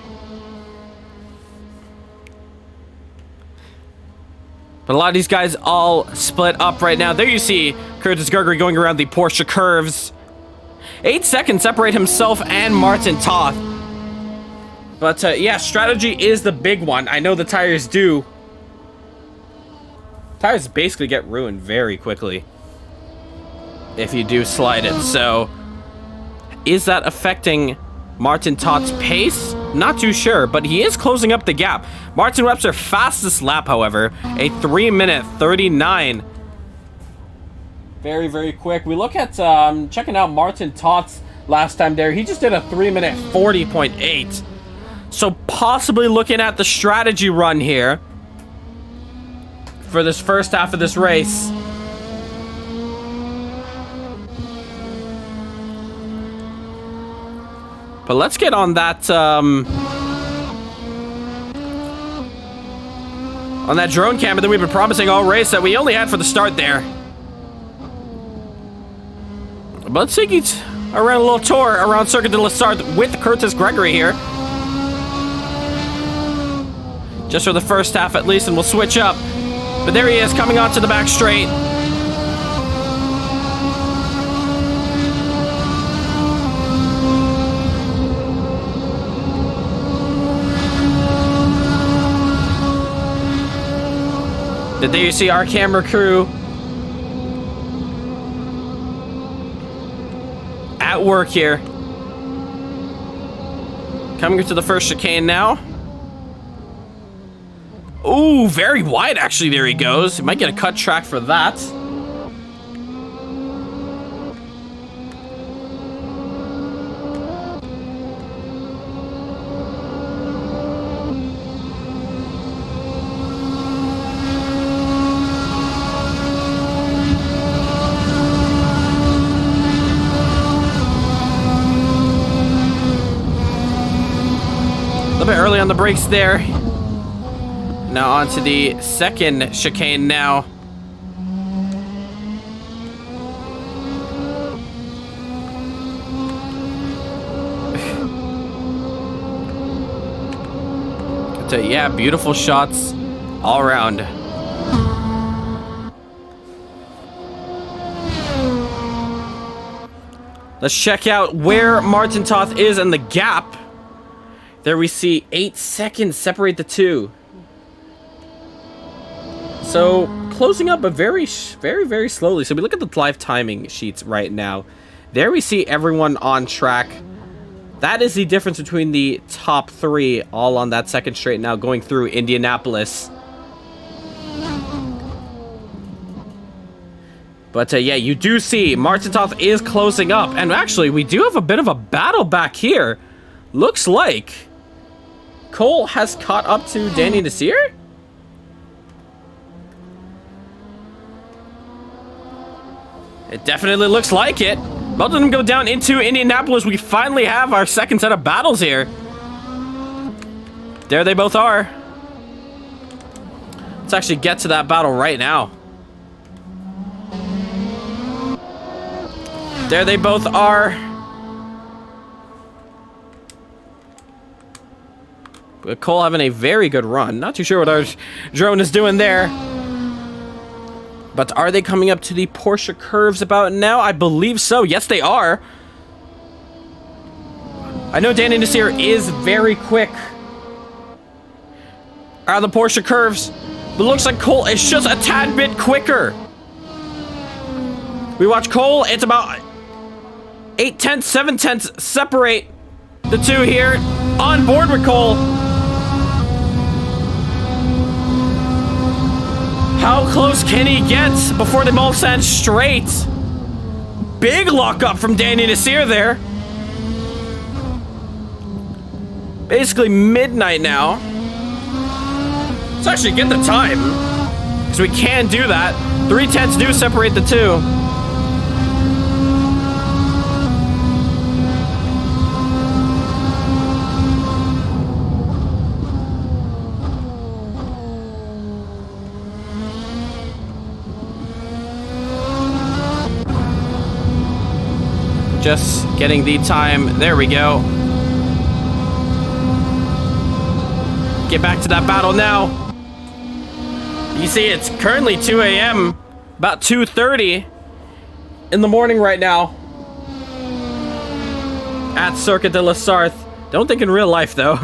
But a lot of these guys all split up right now. There you see Curtis Gregory going around the Porsche curves. 8 seconds separate himself and Martin Toth. But yeah, strategy is the big one. I know the tires do. Tires basically get ruined very quickly if you do slide it. So is that affecting Martin Toth's pace? Not too sure, but he is closing up the gap. Martin Webster fastest lap, however, a 3-minute 39. Very, very quick. We look at checking out Martin Toth's last time there. He just did a 3-minute 40.8. So possibly looking at the strategy run here for this first half of this race. But let's get on that drone camera that we've been promising all race that we only had for the start there. But let's take it around a little tour around Circuit de la Sarthe with Curtis Gregory here. Just for the first half at least, and we'll switch up. But there he is, coming onto the back straight. But there you see our camera crew at work here. Coming to the first chicane now. Ooh, very wide actually. There he goes. He might get a cut track for that. A little bit early on the brakes there. Now onto the second chicane now. So yeah, beautiful shots all around. Let's check out where Martin Toth is and the gap. There we see 8 seconds separate the two. So, closing up, but very slowly. So we look at the live timing sheets right now. There we see everyone on track. That is the difference between the top 3 all on that second straight now going through Indianapolis. But yeah, you do see Martin Toth is closing up. And actually, we do have a bit of a battle back here. Looks like Cole has caught up to Danny Nasir? It definitely looks like it. Both of them go down into Indianapolis. We finally have our second set of battles here. There they both are. Let's actually get to that battle right now. There they both are. With Cole having a very good run. Not too sure what our drone is doing there. But are they coming up to the Porsche curves about now? I believe so. Yes, they are. I know Danny Nasir is very quick out of the Porsche curves. But it looks like Cole is just a tad bit quicker. We watch Cole. It's about 8/10, 7/10 separate the two here. On board with Cole. How close can he get before they both stand straight? Big lockup from Danny Nasir there. Basically midnight now. Let's actually get the time, because we can do that. 3/10 do separate the two. Just getting the time. There we go. Get back to that battle now. You see, it's currently 2 a.m. About 2:30 in the morning right now. At Circuit de la Sarthe. Don't think in real life, though.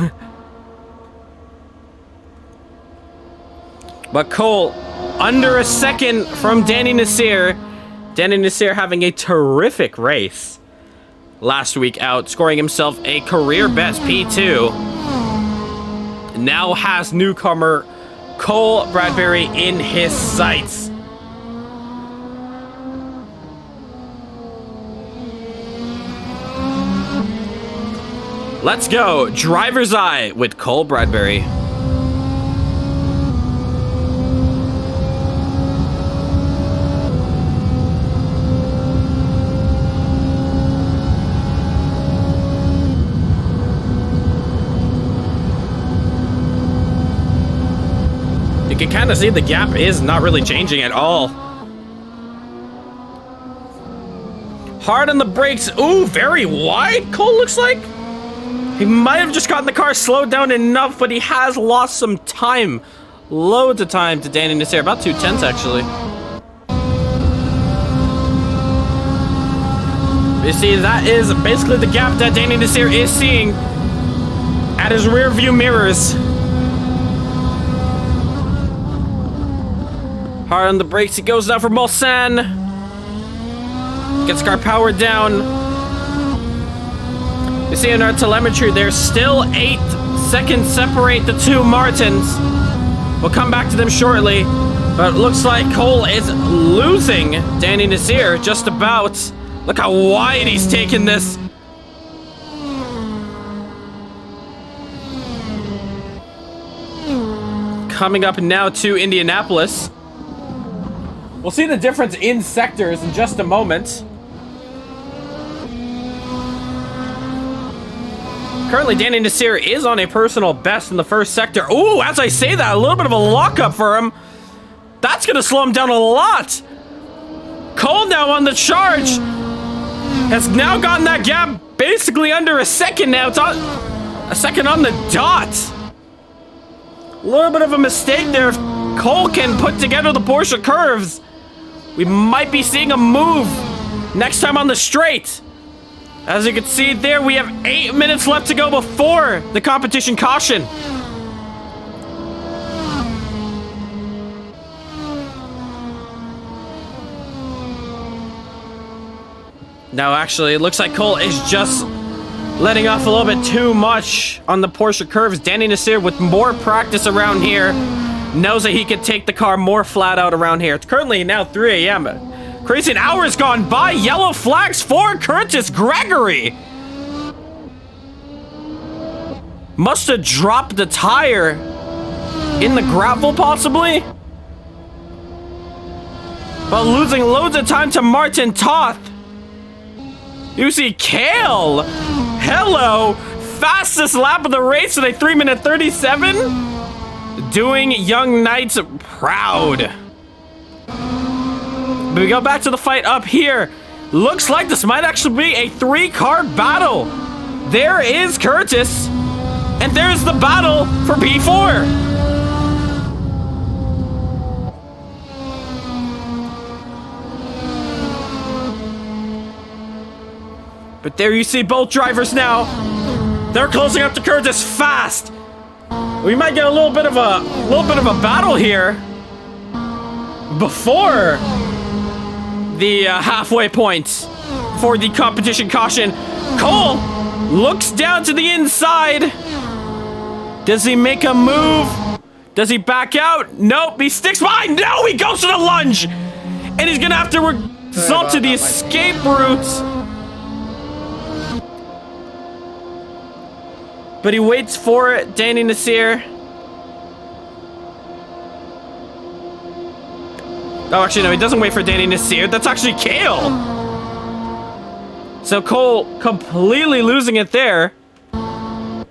But Cole, under a second from Danny Nasir. Danny Nasir having a terrific race last week out, scoring himself a career best P2. Now has newcomer Cole Bradbury in his sights. Let's go, driver's eye with Cole Bradbury. You can kind of see the gap is not really changing at all. Hard on the brakes. Ooh, very wide, Cole looks like. He might have just gotten the car slowed down enough, but he has lost some time. Loads of time to Danny Nasir. About 2/10 actually. You see, that is basically the gap that Danny Nasir is seeing at his rear view mirrors. Hard on the brakes, he goes now for Mulsanne. Gets car powered down. You see in our telemetry, there's still 8 seconds separate the two Martins. We'll come back to them shortly. But it looks like Cole is losing Danny Nasir just about. Look how wide he's taken this. Coming up now to Indianapolis. We'll see the difference in sectors in just a moment. Currently, Danny Nasir is on a personal best in the first sector. Ooh, as I say that, a little bit of a lockup for him. That's going to slow him down a lot. Cole now on the charge. Has now gotten that gap basically under a second now. It's on a second on the dot. A little bit of a mistake there. If Cole can put together the Porsche curves, we might be seeing a move next time on the straight. As you can see there, we have 8 minutes left to go before the competition caution. Now, actually, it looks like Cole is just letting off a little bit too much on the Porsche curves. Danny Nasir, with more practice around here, knows that he can take the car more flat out around here. It's currently now 3 a.m. Crazy, an hour has gone by. Yellow flags for Curtis Gregory. Must have dropped the tire in the gravel, possibly. But losing loads of time to Martin Toth. You see Kale. Hello. Fastest lap of the race with a 3-minute 37. Doing Young Knights proud. But we go back to the fight up here. Looks like this might actually be a 3-car battle. There is Curtis. And there's the battle for P4. But there you see both drivers now. They're closing up to Curtis fast. We might get a little bit of a battle here before the halfway point for the competition caution. Cole looks down to the inside. Does he make a move? Does he back out? Nope, he sticks behind. No, he goes to the lunge. And he's gonna have to resort to the escape route. But he waits for it, Danny Nasir. Oh, actually, no, he doesn't wait for Danny Nasir. That's actually Kale. So Cole completely losing it there. And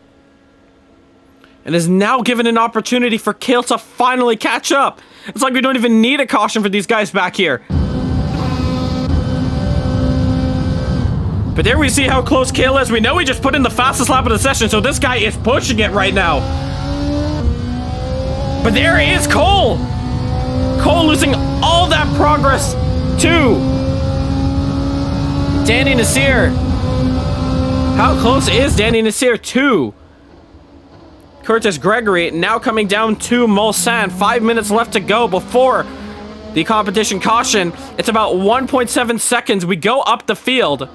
is now given an opportunity for Kale to finally catch up. It's like we don't even need a caution for these guys back here. But there we see how close Kale is. We know he just put in the fastest lap of the session, so this guy is pushing it right now. But there is Cole. Cole losing all that progress to Danny Nasir. How close is Danny Nasir to Curtis Gregory? Now coming down to Mulsanne. 5 minutes left to go before the competition caution. It's about 1.7 seconds. We go up the field.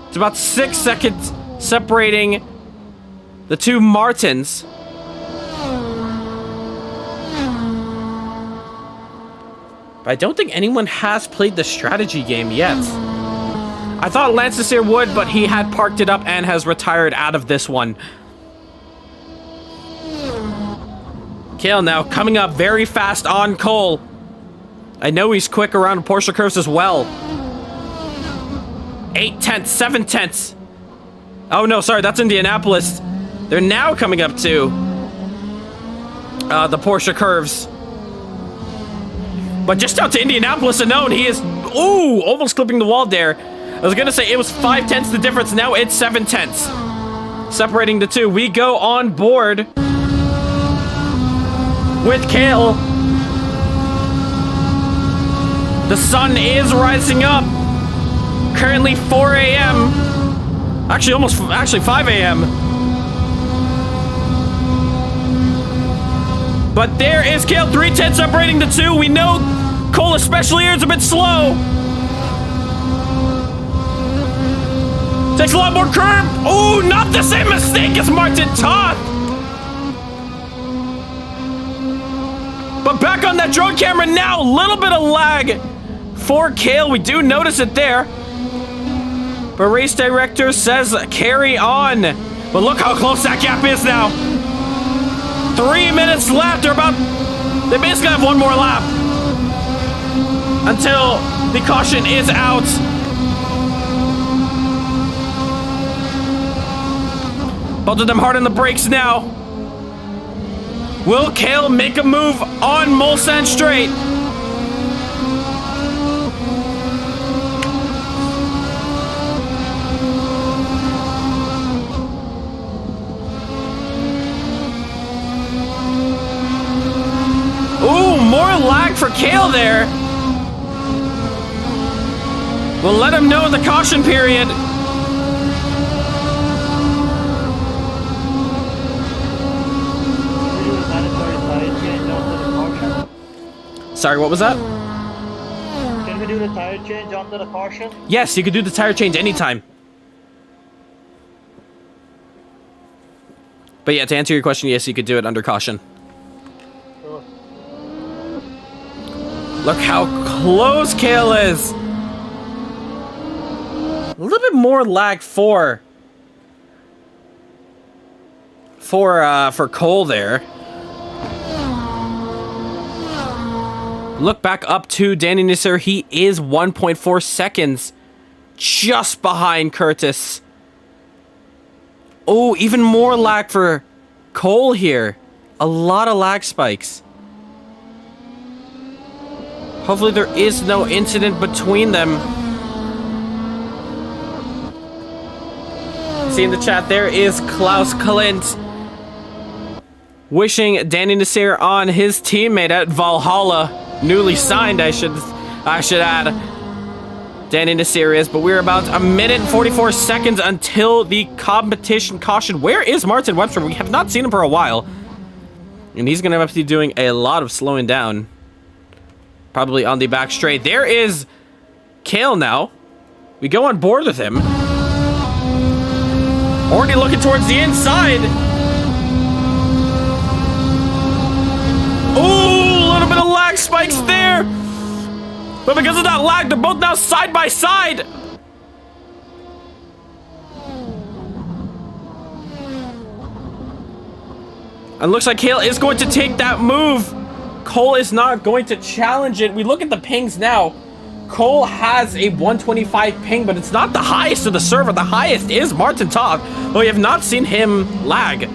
It's about 6 seconds separating the two Martins. But I don't think anyone has played the strategy game yet. I thought Lance Nasir would, but he had parked it up and has retired out of this one. Kale now coming up very fast on Cole. I know he's quick around Porsche curves as well. 8 tenths, 7 tenths. Oh no, sorry, that's Indianapolis. They're now coming up to the Porsche curves. But just out to Indianapolis alone, he is, ooh, almost clipping the wall there. I was gonna say it was 5 tenths the difference, now it's 7 tenths. Separating the two. We go on board with Kale. The sun is rising up. Currently 4 a.m. Actually 5 a.m. But there is Kale, 3 tenths separating the two. We know Cole especially here is a bit slow. Takes a lot more curb. Ooh, not the same mistake as Martin Toth. But back on that drone camera now, a little bit of lag for Kale. We do notice it there. But race director says carry on. But look how close that gap is now. 3 minutes left. They basically have one more lap until the caution is out. Both of them hard on the brakes now. Will Kale make a move on Mulsanne straight? Ooh, more lag for Kale there. We'll let him know in the caution period. Sorry, what was that? Can we do the tire change under the caution? Yes, you could do the tire change anytime. But yeah, to answer your question, yes, you could do it under caution. Sure. Look how close Kale is. A little bit more lag for Cole there. Look back up to Danny Nisser. He is 1.4 seconds just behind Curtis. Oh, even more lag for Cole here. A lot of lag spikes. Hopefully there is no incident between them. See in the chat, there is Klaus Klint wishing Danny Nasir on his teammate at Valhalla. Newly signed, I should add. Danny Nasir is, but we're about a minute and 44 seconds until the competition caution. Where is Martin Webster? We have not seen him for a while. And he's going to have to be doing a lot of slowing down. Probably on the back straight. There is Kale now. We go on board with him. Already looking towards the inside. Ooh, a little bit of lag spikes there. But because of that lag, they're both now side by side. And looks like Kale is going to take that move. Cole is not going to challenge it. We look at the pings now. Cole has a 125 ping, but it's not the highest of the server. The highest is Martin Toth, but we have not seen him lag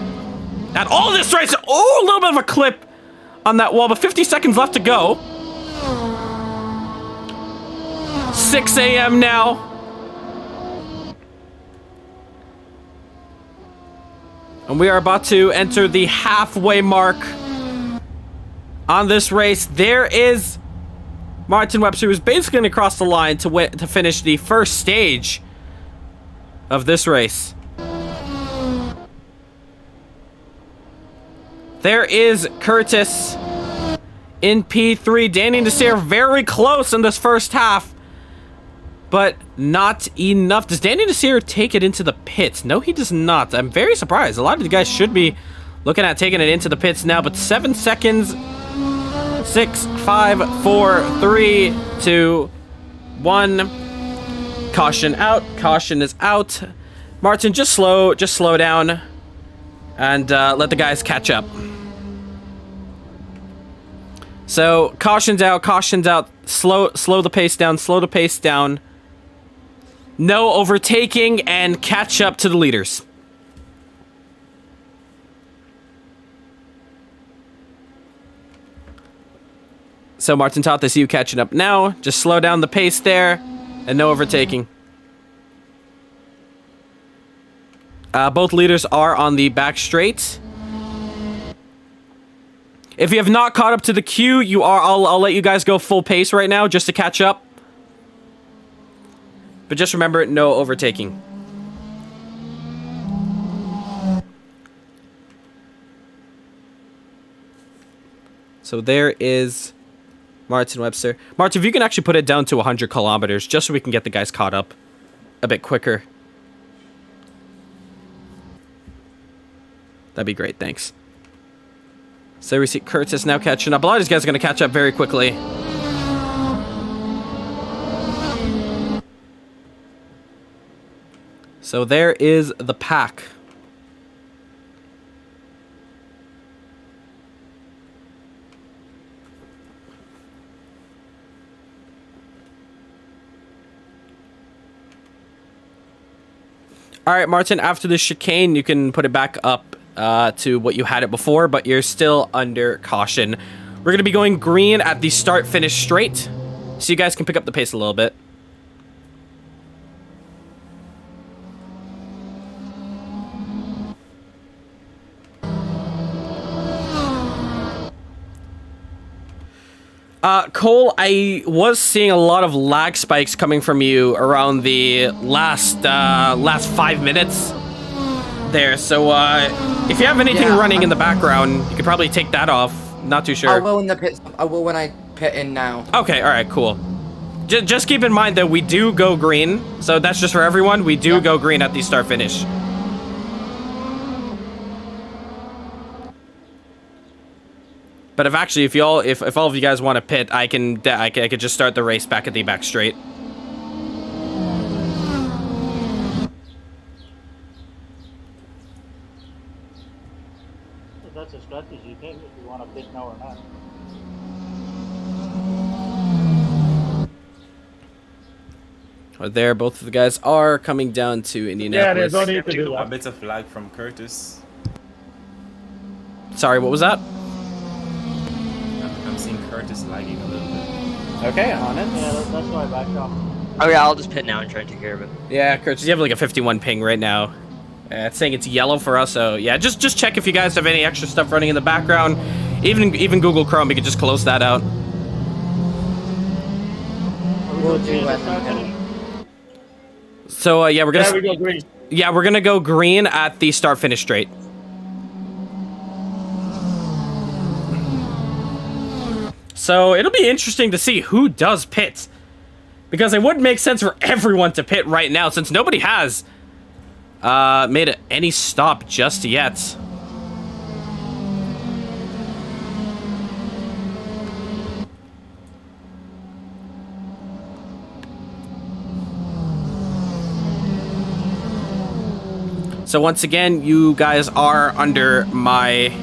at all this race. Oh, a little bit of a clip on that wall, but 50 seconds left to go. 6 a.m. now. And we are about to enter the halfway mark on this race. There is Martin Webster, who's basically going to cross the line to finish the first stage of this race. There is Curtis in P3. Danny Nasir very close in this first half, but not enough. Does Danny Nasir take it into the pits? No, he does not. I'm very surprised. A lot of the guys should be looking at taking it into the pits now, but 7 seconds. 6, 5, 4, 3, 2, 1. Caution out. Caution is out. Martin, just slow down and let the guys catch up. So caution's out. Slow the pace down. No overtaking and catch up to the leaders. So Martin Toth, I see you catching up now. Just slow down the pace there and no overtaking. Both leaders are on the back straight. If you have not caught up to the queue, I'll let you guys go full pace right now just to catch up. But just remember, no overtaking. So there is Martin Webster. Martin, if you can actually put it down to 100 kilometers, just so we can get the guys caught up a bit quicker. That'd be great, thanks. So we see Curtis now catching up. A lot of these guys are going to catch up very quickly. So there is the pack. All right, Martin, after the chicane, you can put it back up to what you had it before, but you're still under caution. We're going to be going green at the start-finish straight, so you guys can pick up the pace a little bit. Cole, I was seeing a lot of lag spikes coming from you around the last 5 minutes there. So, if you have anything running in the background, you could probably take that off. Not too sure. I will in the pits. I will when I pitting now. Okay, all right, cool. Just keep in mind that we do go green, so that's just for everyone. We do go green at the start finish. But if all of you guys want to pit, I could just start the race back at the back straight. That's a strategy thing if you want to pit now or not. There, both of the guys are coming down to Yeah, Indianapolis. there's no need to do A that. bit of lag from Curtis. Sorry, what was that? I'm seeing Curtis lagging a little bit. Okay, on it. Yeah, that's why I backed off. Oh yeah, I'll just pit now and try to take care of it. Yeah, Curtis, you have like a 51 ping right now. It's saying it's yellow for us, so yeah, just check if you guys have any extra stuff running in the background. Even Google Chrome, you can just close that out. We'll do that. So yeah, we're gonna Yeah, we go green. we're gonna go green at the start finish straight. So it'll be interesting to see who does pit, because it would make sense for everyone to pit right now since nobody has made any stop just yet. So once again, you guys are under my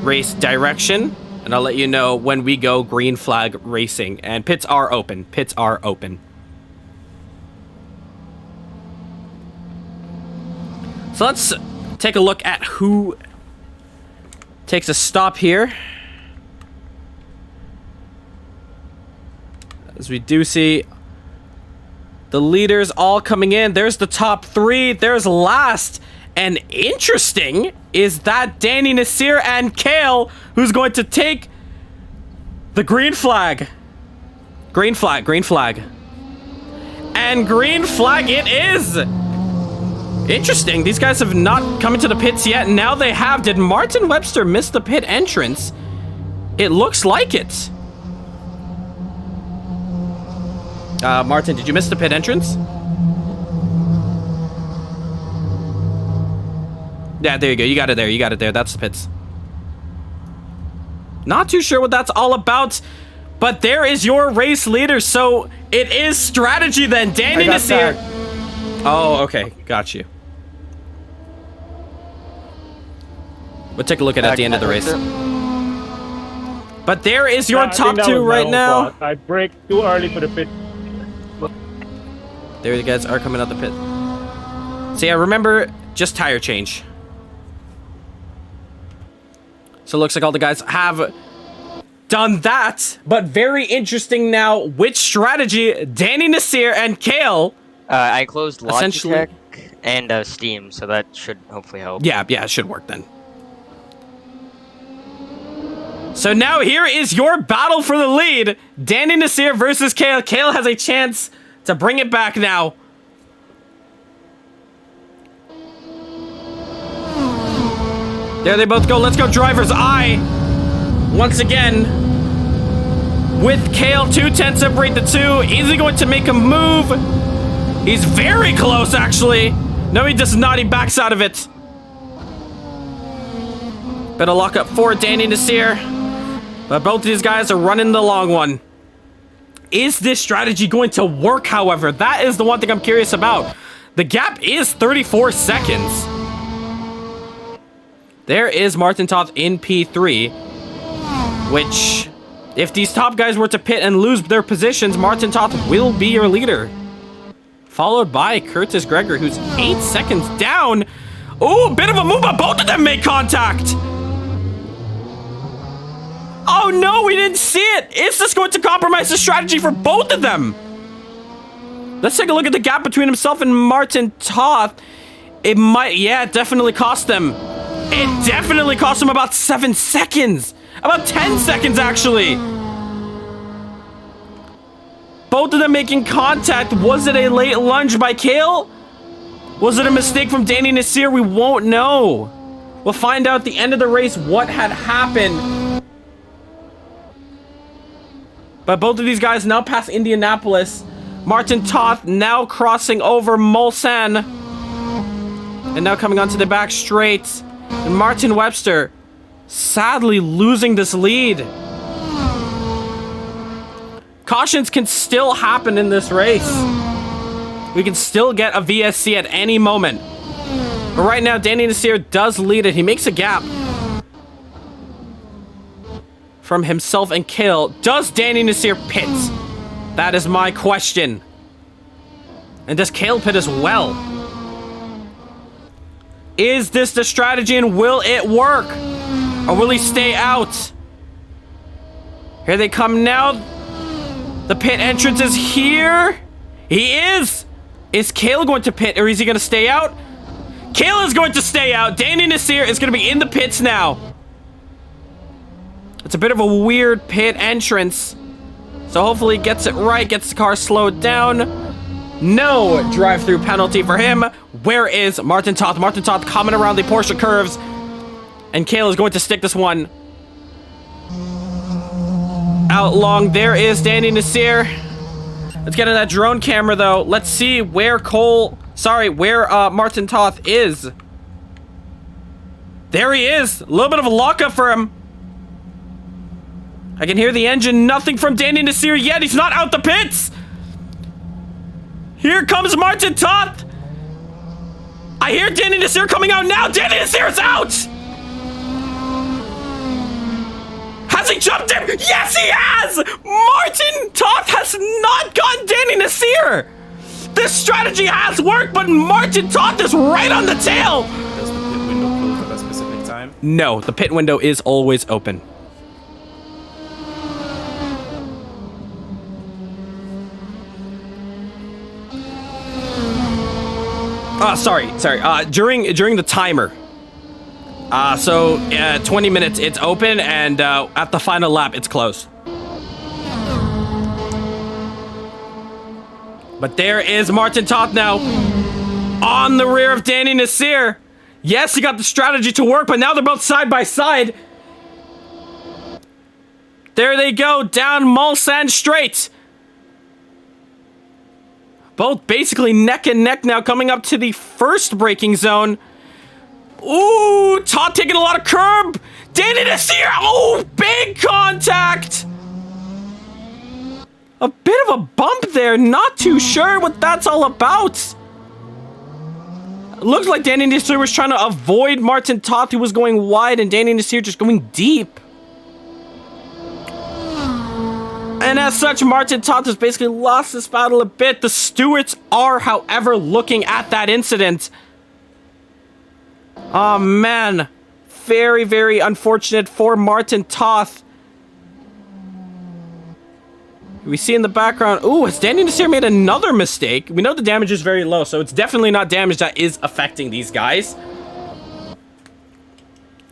race direction, and I'll let you know when we go green flag racing. And pits are open. Pits are open. So let's take a look at who takes a stop here. As we do see the leaders all coming in. There's the top three. There's last. And interesting is that Danny Nasir and Kale, who's going to take the green flag. Green flag, green flag. And green flag it is. Interesting. These guys have not come into the pits yet. Now they have. Did Martin Webster miss the pit entrance? It looks like it. Martin, did you miss the pit entrance? Yeah, there you go. You got it there. You got it there. That's the pits. Not too sure what that's all about, but there is your race leader. So it is strategy then. Danny Nasir. Oh, okay. Got you. We'll take a look at it at the end of the race. But there is your I think top that two was my right own now. fault. I braked too early for the pit. There you guys are coming out the pit. So yeah, remember, just tire change. So it looks like all the guys have done that. But very interesting now, which strategy Danny Nasir and Kale... I closed Essentially- Logitech and Steam, so that should hopefully help. Yeah, it should work then. So now here is your battle for the lead. Danny Nasir versus Kale. Kale has a chance to bring it back now. There they both go. Let's go, driver's eye. Once again, with Kale, 2/10 separate the two. Is he going to make a move? He's very close, actually. No, he does not. He backs out of it. Better lock up for Danny Nasir. But both of these guys are running the long one. Is this strategy going to work, however? That is the one thing I'm curious about. The gap is 34 seconds. There is Martin Toth in P3, which, if these top guys were to pit and lose their positions, Martin Toth will be your leader. Followed by Curtis Greger, who's 8 seconds down. Oh, a bit of a move, but both of them make contact. Oh no, we didn't see it. Is this going to compromise the strategy for both of them? Let's take a look at the gap between himself and Martin Toth. It might, yeah, it definitely cost them. It definitely cost him about 7 seconds. About 10 seconds, actually. Both of them making contact. Was it a late lunge by Kale? Was it a mistake from Danny Nasir? We won't know. We'll find out at the end of the race what had happened. But both of these guys now pass Indianapolis. Martin Toth now crossing over Mulsanne. And now coming onto the back straight. And Martin Webster sadly losing this lead. Cautions can still happen in this race. We can still get a VSC at any moment. But right now, Danny Nasir does lead it. He makes a gap from himself and Cale. Does Danny Nasir pit? That is my question. And does Cale pit as well? Is this the strategy and will it work? Or will he stay out? Here they come now. The pit entrance is here. He is. Is Cale going to pit or is he going to stay out? Cale is going to stay out. Danny Nasir is going to be in the pits now. It's a bit of a weird pit entrance. So hopefully he gets it right, gets the car slowed down. No drive-through penalty for him. Where is Martin Toth? Martin Toth coming around the Porsche curves. And Cale is going to stick this one out long. There is Danny Nasir. Let's get in that drone camera though. Let's see where Martin Toth is. There he is. A little bit of a lockup for him. I can hear the engine. Nothing from Danny Nasir yet. He's not out the pits. Here comes Martin Toth. I hear Danny Nasir coming out now. Danny Nasir is out. Has he jumped him? Yes, he has. Martin Toth has not gotten Danny Nasir. This strategy has worked, but Martin Toth is right on the tail. Does the pit window close at a specific time? No, the pit window is always open. Sorry. During the timer. 20 minutes it's open, and at the final lap it's closed. But there is Martin Toth now on the rear of Danny Nasir. Yes, he got the strategy to work, but now they're both side by side. There they go, down Mulsanne straight. Both basically neck and neck now, coming up to the first braking zone. Ooh, Todd taking a lot of curb. Danny Nasir, oh, big contact. A bit of a bump there, not too sure what that's all about. Looks like Danny Nasir was trying to avoid Martin Toth, who was going wide, and Danny Nasir just going deep. And as such, Martin Toth has basically lost this battle a bit. The stewards are, however, looking at that incident. Oh, man. Very, very unfortunate for Martin Toth. We see in the background... Ooh, has Danny Nasir made another mistake? We know the damage is very low, so it's definitely not damage that is affecting these guys.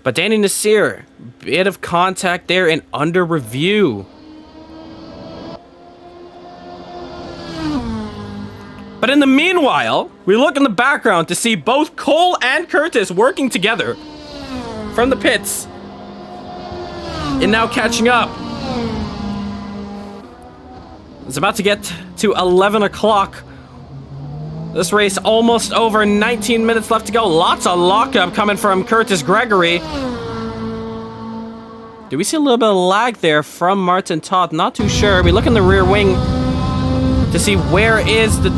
But Danny Nasir, bit of contact there and under review. But in the meanwhile, we look in the background to see both Cole and Curtis working together from the pits. And now catching up. It's about to get to 11 o'clock. This race almost over, 19 minutes left to go. Lots of lockup coming from Curtis Gregory. Do we see a little bit of lag there from Martin Toth? Not too sure. We look in the rear wing to see where is the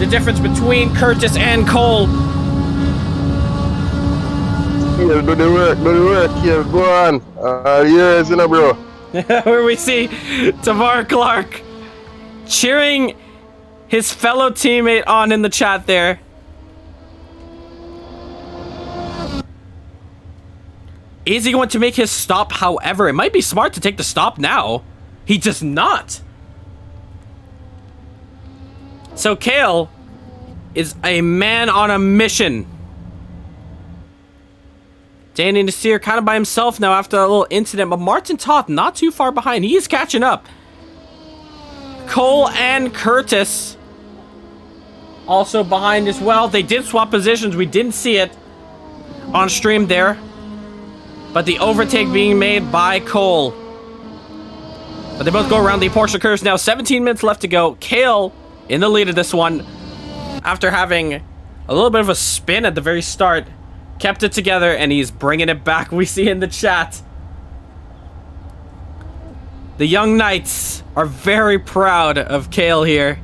difference between Curtis and Cole. Yeah, do the work, yeah, go on. Yes, you know, bro. Where we see Tavar Clark cheering his fellow teammate on in the chat there. Is he going to make his stop? However, it might be smart to take the stop now. He does not. So Cale is a man on a mission. Danny Nasir kind of by himself now after a little incident, but Martin Toth not too far behind. He is catching up. Cole and Curtis also behind as well. They did swap positions. We didn't see it on stream there. But the overtake being made by Cole. But they both go around the Porsche curves now. 17 minutes left to go. Kale in the lead of this one. After having a little bit of a spin at the very start. Kept it together and he's bringing it back. We see in the chat. The young knights are very proud of Kale here.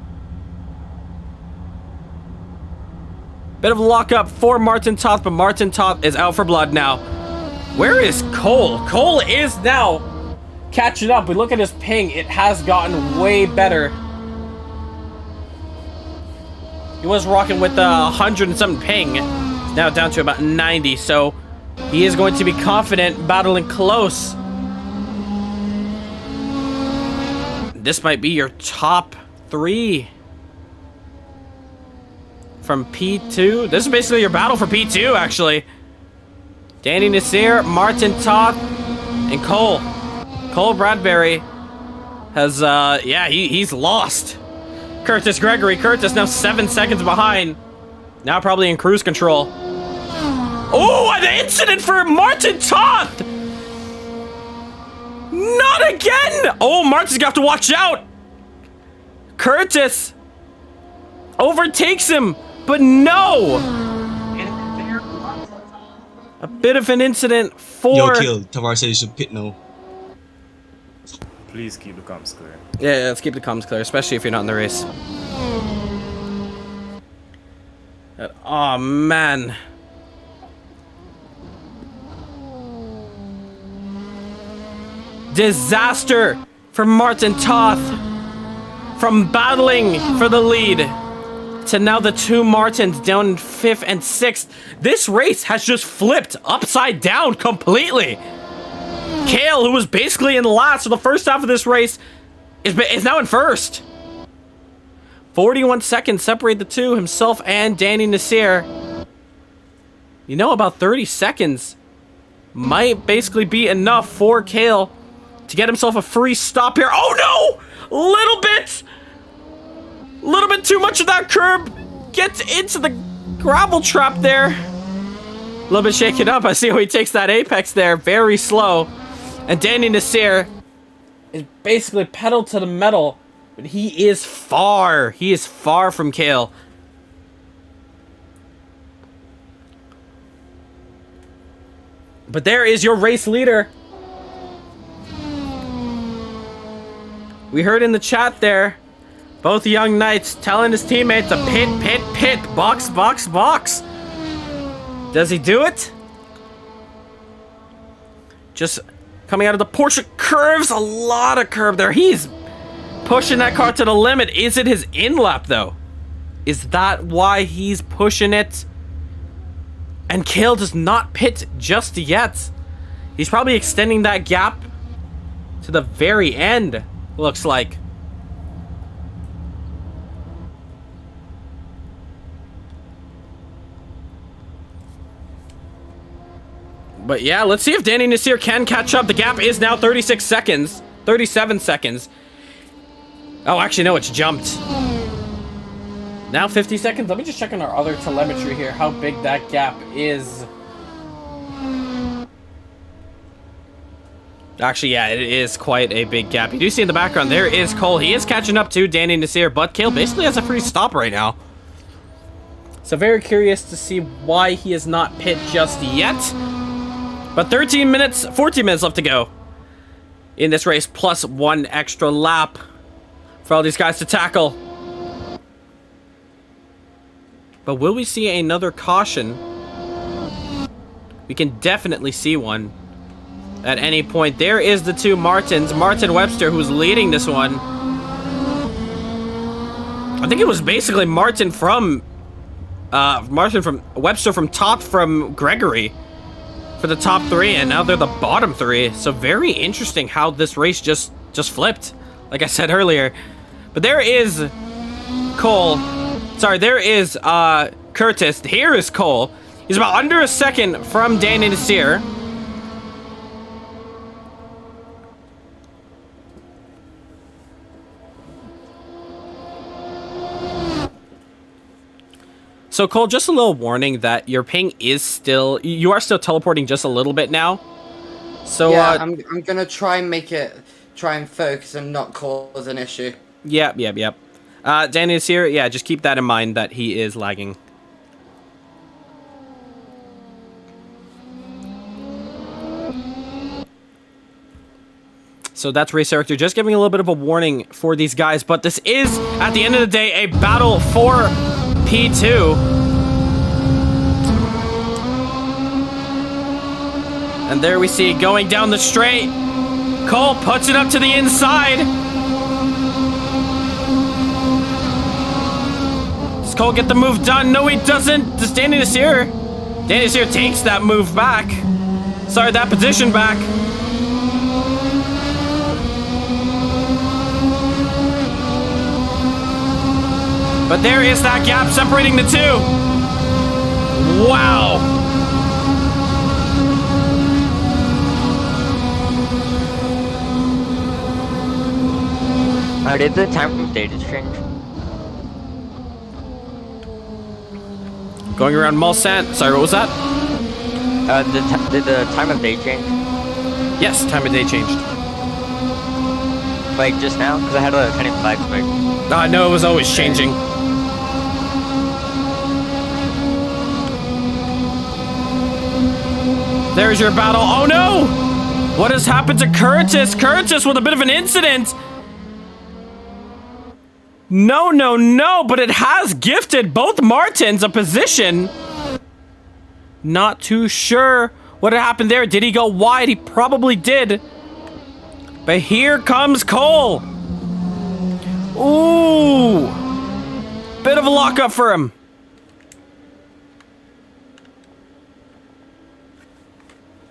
Bit of a lockup for Martin Toth, but Martin Toth is out for blood now. Where is Cole? Cole is now catching up. We look at his ping. It has gotten way better. He was rocking with 100 and something ping. It's now down to about 90, so he is going to be confident battling close. This might be your top 3 from P2. This is basically your battle for P2, actually. Danny Nasir, Martin Toth, and Cole. Cole Bradbury has, yeah, he's lost. Curtis Gregory. Curtis now 7 seconds behind. Now probably in cruise control. Oh, an incident for Martin Toth! Not again! Oh, Martin's got to watch out! Curtis overtakes him, but no! A bit of an incident for... Yo, kill. Tavar says you should pit now. Please keep the comms clear. Yeah, let's keep the comms clear, especially if you're not in the race. Oh, man. Disaster for Martin Toth. From battling for the lead to now the 2 Martins down in 5th and 6th. This race has just flipped upside down completely. Kale, who was basically in last for the first half of this race, is now in 1st. 41 seconds separate the two, himself and Danny Nasir. You know, about 30 seconds might basically be enough for Kale to get himself a free stop here. Oh no! Little bit too much of that curb. Gets into the gravel trap there. A little bit shaken up. I see how he takes that apex there. Very slow. And Danny Nasir is basically pedal to the metal. But he is far. He is far from Kale. But there is your race leader. We heard in the chat there, both young knights telling his teammates to pit, box. Does he do it? Just coming out of the Porsche curves, a lot of curb there. He's pushing that car to the limit. Is it his in-lap, though? Is that why he's pushing it? And Kale does not pit just yet. He's probably extending that gap to the very end, looks like. But yeah, let's see if Danny Nasir can catch up. The gap is now 36 seconds. 37 seconds. Oh, actually, no, it's jumped. Now 50 seconds. Let me just check on our other telemetry here, how big that gap is. Actually, yeah, it is quite a big gap. You do see in the background, there is Cole. He is catching up to Danny Nasir, but Kale basically has a free stop right now. So very curious to see why he is not pit just yet. But 14 minutes left to go in this race, plus 1 extra lap for all these guys to tackle. But will we see another caution? We can definitely see one at any point. There is the 2 Martins. Martin Webster, who's leading this one. I think it was basically Martin from Webster from top from Gregory for the top 3, and now they're the bottom 3. So very interesting how this race just flipped, like I said earlier. But there is Cole. Sorry, there is Curtis. Here is Cole. He's about under a second from Danny Nasir. So Cole, just a little warning that your ping is still, you are still teleporting just a little bit now. So yeah, I'm gonna try and make it try and focus and not cause an issue. Yep. Danny is here. Yeah, just keep that in mind that he is lagging. So that's race director just giving a little bit of a warning for these guys, but this is, at the end of the day, a battle for P2. And there we see going down the straight. Cole puts it up to the inside. Does Cole get the move done? No, he doesn't. Does Danny Nasir? Danny Nasir takes that move back. Sorry, that position back. But there is that gap separating the two. Wow. Did the time of day just change? Going around Mulsanne. Sorry, what was that? Did the time of day change? Yes, time of day changed. Like just now? Because I had a kind of flag quick. No, it was always changing. There's your battle. Oh no! What has happened to Curtis? Curtis with a bit of an incident. No, but it has gifted both Martins a position. Not too sure what had happened there. Did he go wide? He probably did. But here comes Cole. Ooh. Bit of a lockup for him.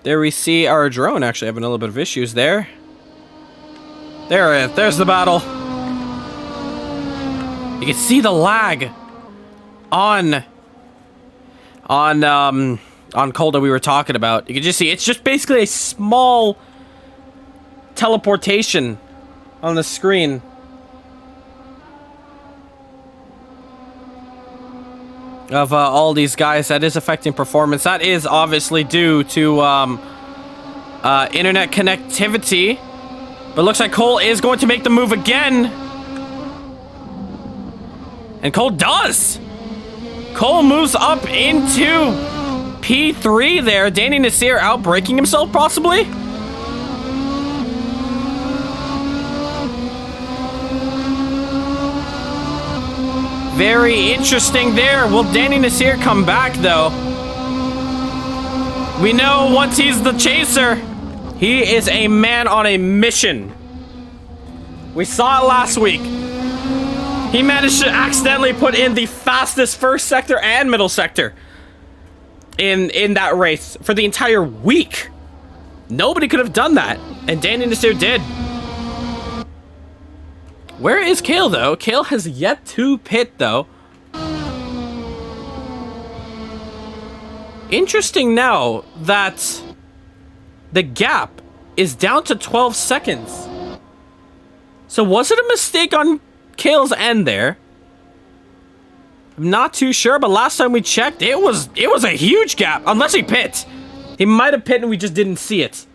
There we see our drone actually having a little bit of issues there. There's the battle. You can see the lag on Cole that we were talking about. You can just see it's just basically a small teleportation on the screen. Of all these guys, that is affecting performance. That is obviously due to internet connectivity. But it looks like Cole is going to make the move again. And Cole does. Cole moves up into P3 there. Danny Nasir outbraking himself possibly. Very interesting there. Will Danny Nasir come back, though? We know once he's the chaser, he is a man on a mission. We saw it last week. He managed to accidentally put in the fastest first sector and middle sector in that race for the entire week. Nobody could have done that, and Danny Nasir did. Where is Kale, though? Kale has yet to pit, though. Interesting now that the gap is down to 12 seconds. So was it a mistake on Kale's end there? I'm not too sure, but last time we checked, it was a huge gap. Unless he pit. He might have pit and we just didn't see it.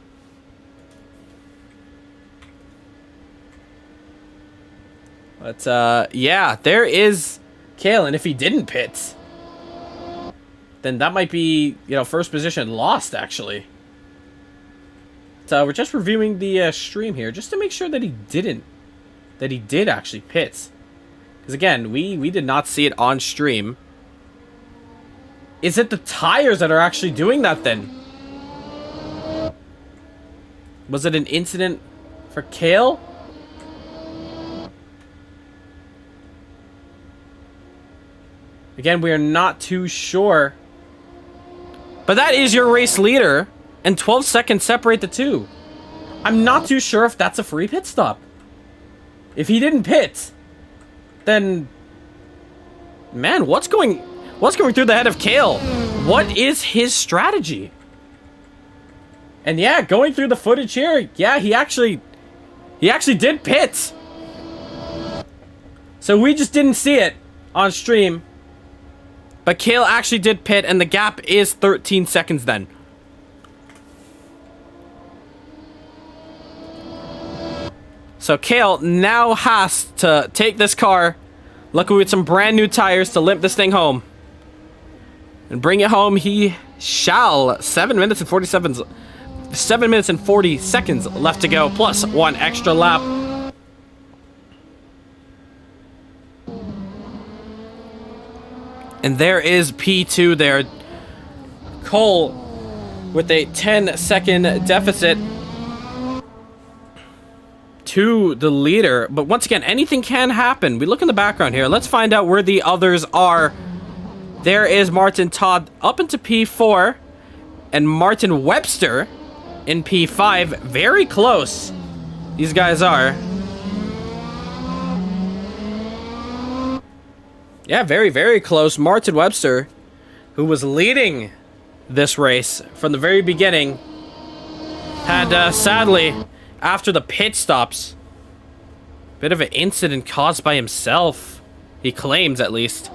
But, yeah, there is Kale, and if he didn't pit, then that might be, first position lost, actually. So, we're just reviewing the stream here, just to make sure that he did actually pit. Because, again, we did not see it on stream. Is it the tires that are actually doing that, then? Was it an incident for Kale? Again, we are not too sure. But that is your race leader, and 12 seconds separate the two. I'm not too sure if that's a free pit stop. If he didn't pit, then... Man, what's going through the head of Kale? What is his strategy? And yeah, going through the footage here, yeah, he actually did pit. So we just didn't see it on stream. But Kale actually did pit, and the gap is 13 seconds then. So Kale now has to take this car, luckily with some brand new tires, to limp this thing home. And bring it home he shall. 7 minutes and 40 seconds left to go, plus 1 extra lap. And there is P2 there. Cole with a 10-second deficit to the leader. But once again, anything can happen. We look in the background here. Let's find out where the others are. There is Martin Todd up into P4. And Martin Webster in P5. Very close. These guys are. Yeah, very, very close. Martin Webster, who was leading this race from the very beginning, had, sadly, after the pit stops, bit of an incident caused by himself. He claims, at least.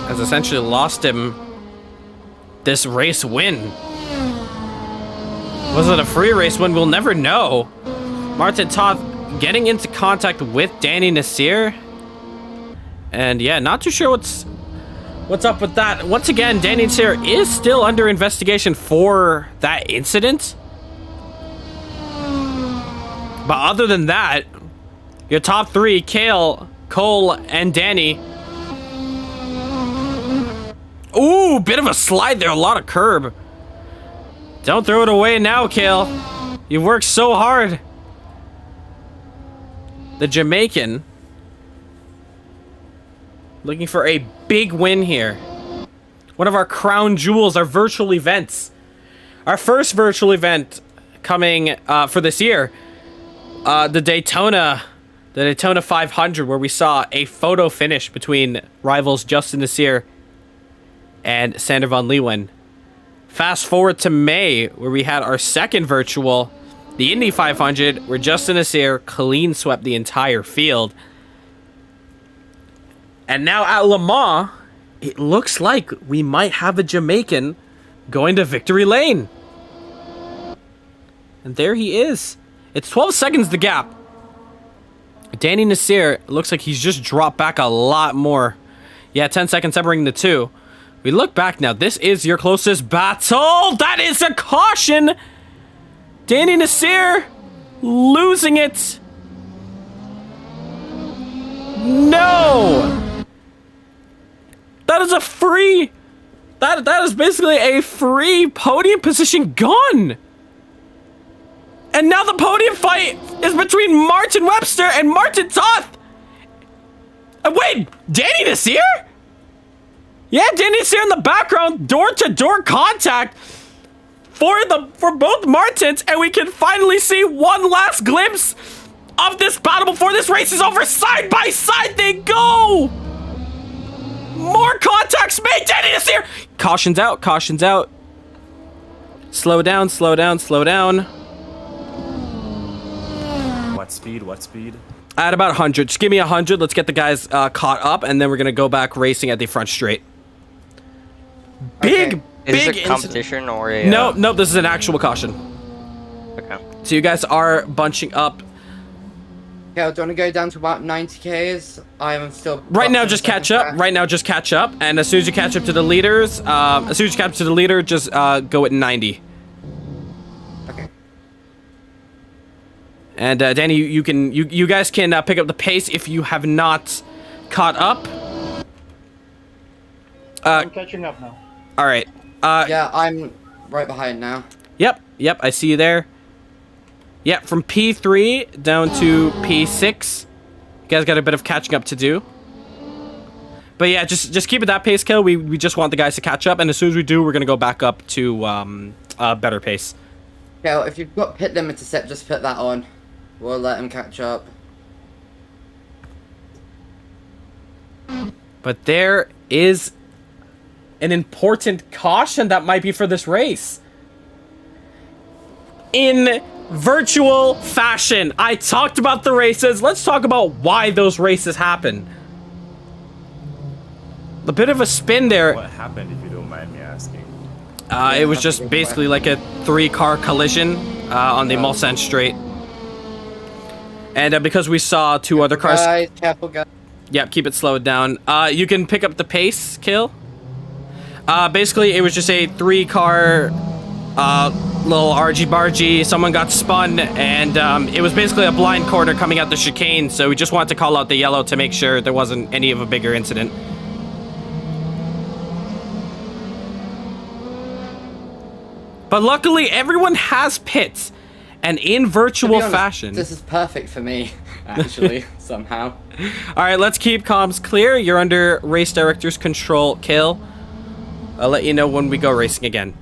Has essentially lost him this race win. Was it a free race win? We'll never know. Martin Todd getting into contact with Danny Nasir. And yeah, not too sure what's up with that. Once again, Danny Nasir is still under investigation for that incident. But other than that, your top 3, Kale, Cole, and Danny. Ooh, bit of a slide there, a lot of curb. Don't throw it away now, Kale. You've worked so hard. The Jamaican looking for a big win here. One of our crown jewels, our virtual events. Our first virtual event coming for this year. The Daytona 500, where we saw a photo finish between rivals Justin Nasir and Sander van Leeuwen. Fast forward to May, where we had our second virtual, the Indy 500, where Justin Nasir clean swept the entire field. And now at Le Mans, it looks like we might have a Jamaican going to victory lane. And there he is. It's 12 seconds the gap. Danny Nasir looks like he's just dropped back a lot more. Yeah, 10 seconds separating the two. We look back now. This is your closest battle. That is a caution. Danny Nasir losing it. No. That is a free. That is basically a free podium position gone. And now the podium fight is between Martin Webster and Martin Toth. Wait, Danny Nasir? Yeah, Danny Nasir in the background, door-to-door contact for both Martins, and we can finally see one last glimpse of this battle before this race is over. Side by side they go. More contacts made. Danny Nasir. Cautions out. Cautions out. Slow down. Slow down. Slow down. What speed? What speed? At about 100. Just give me 100. Let's get the guys caught up, and then we're gonna go back racing at the front straight. Big, okay. big Is this a competition or a? No, no. This is an actual caution. Okay. So you guys are bunching up. Yeah, do you want to go down to about 90Ks? I am still... Right now, just catch up. Right now, just catch up. And as soon as you catch up to the leaders, just go at 90. Okay. And Danny, you guys can pick up the pace if you have not caught up. I'm catching up now. All right. Yeah, I'm right behind now. Yep. I see you there. Yeah, from P3 down to P6. You guys got a bit of catching up to do. But yeah, just keep it that pace, Kill. We just want the guys to catch up, and as soon as we do, we're gonna go back up to a better pace. Yeah, if you've got pit limiter set, just put that on. We'll let him catch up. But there is an important caution that might be for this race. In virtual fashion, I talked about the races. Let's talk about why those races happen. A bit of a spin there. What happened, if you don't mind me asking? It was just basically like a 3-car collision. on the Mulsanne Straight. And because we saw two other cars... Guys, careful, guys. Yep, keep it slowed down. You can pick up the pace, Kill. Basically, it was just a 3-car little argy-bargy. Someone got spun, and it was basically a blind corner coming out the chicane, so we just wanted to call out the yellow to make sure there wasn't any of a bigger incident. But luckily, everyone has pits, and in virtual honest, fashion... This is perfect for me, actually, somehow. Alright, let's keep comms clear. You're under race director's control, Kill. I'll let you know when we go racing again.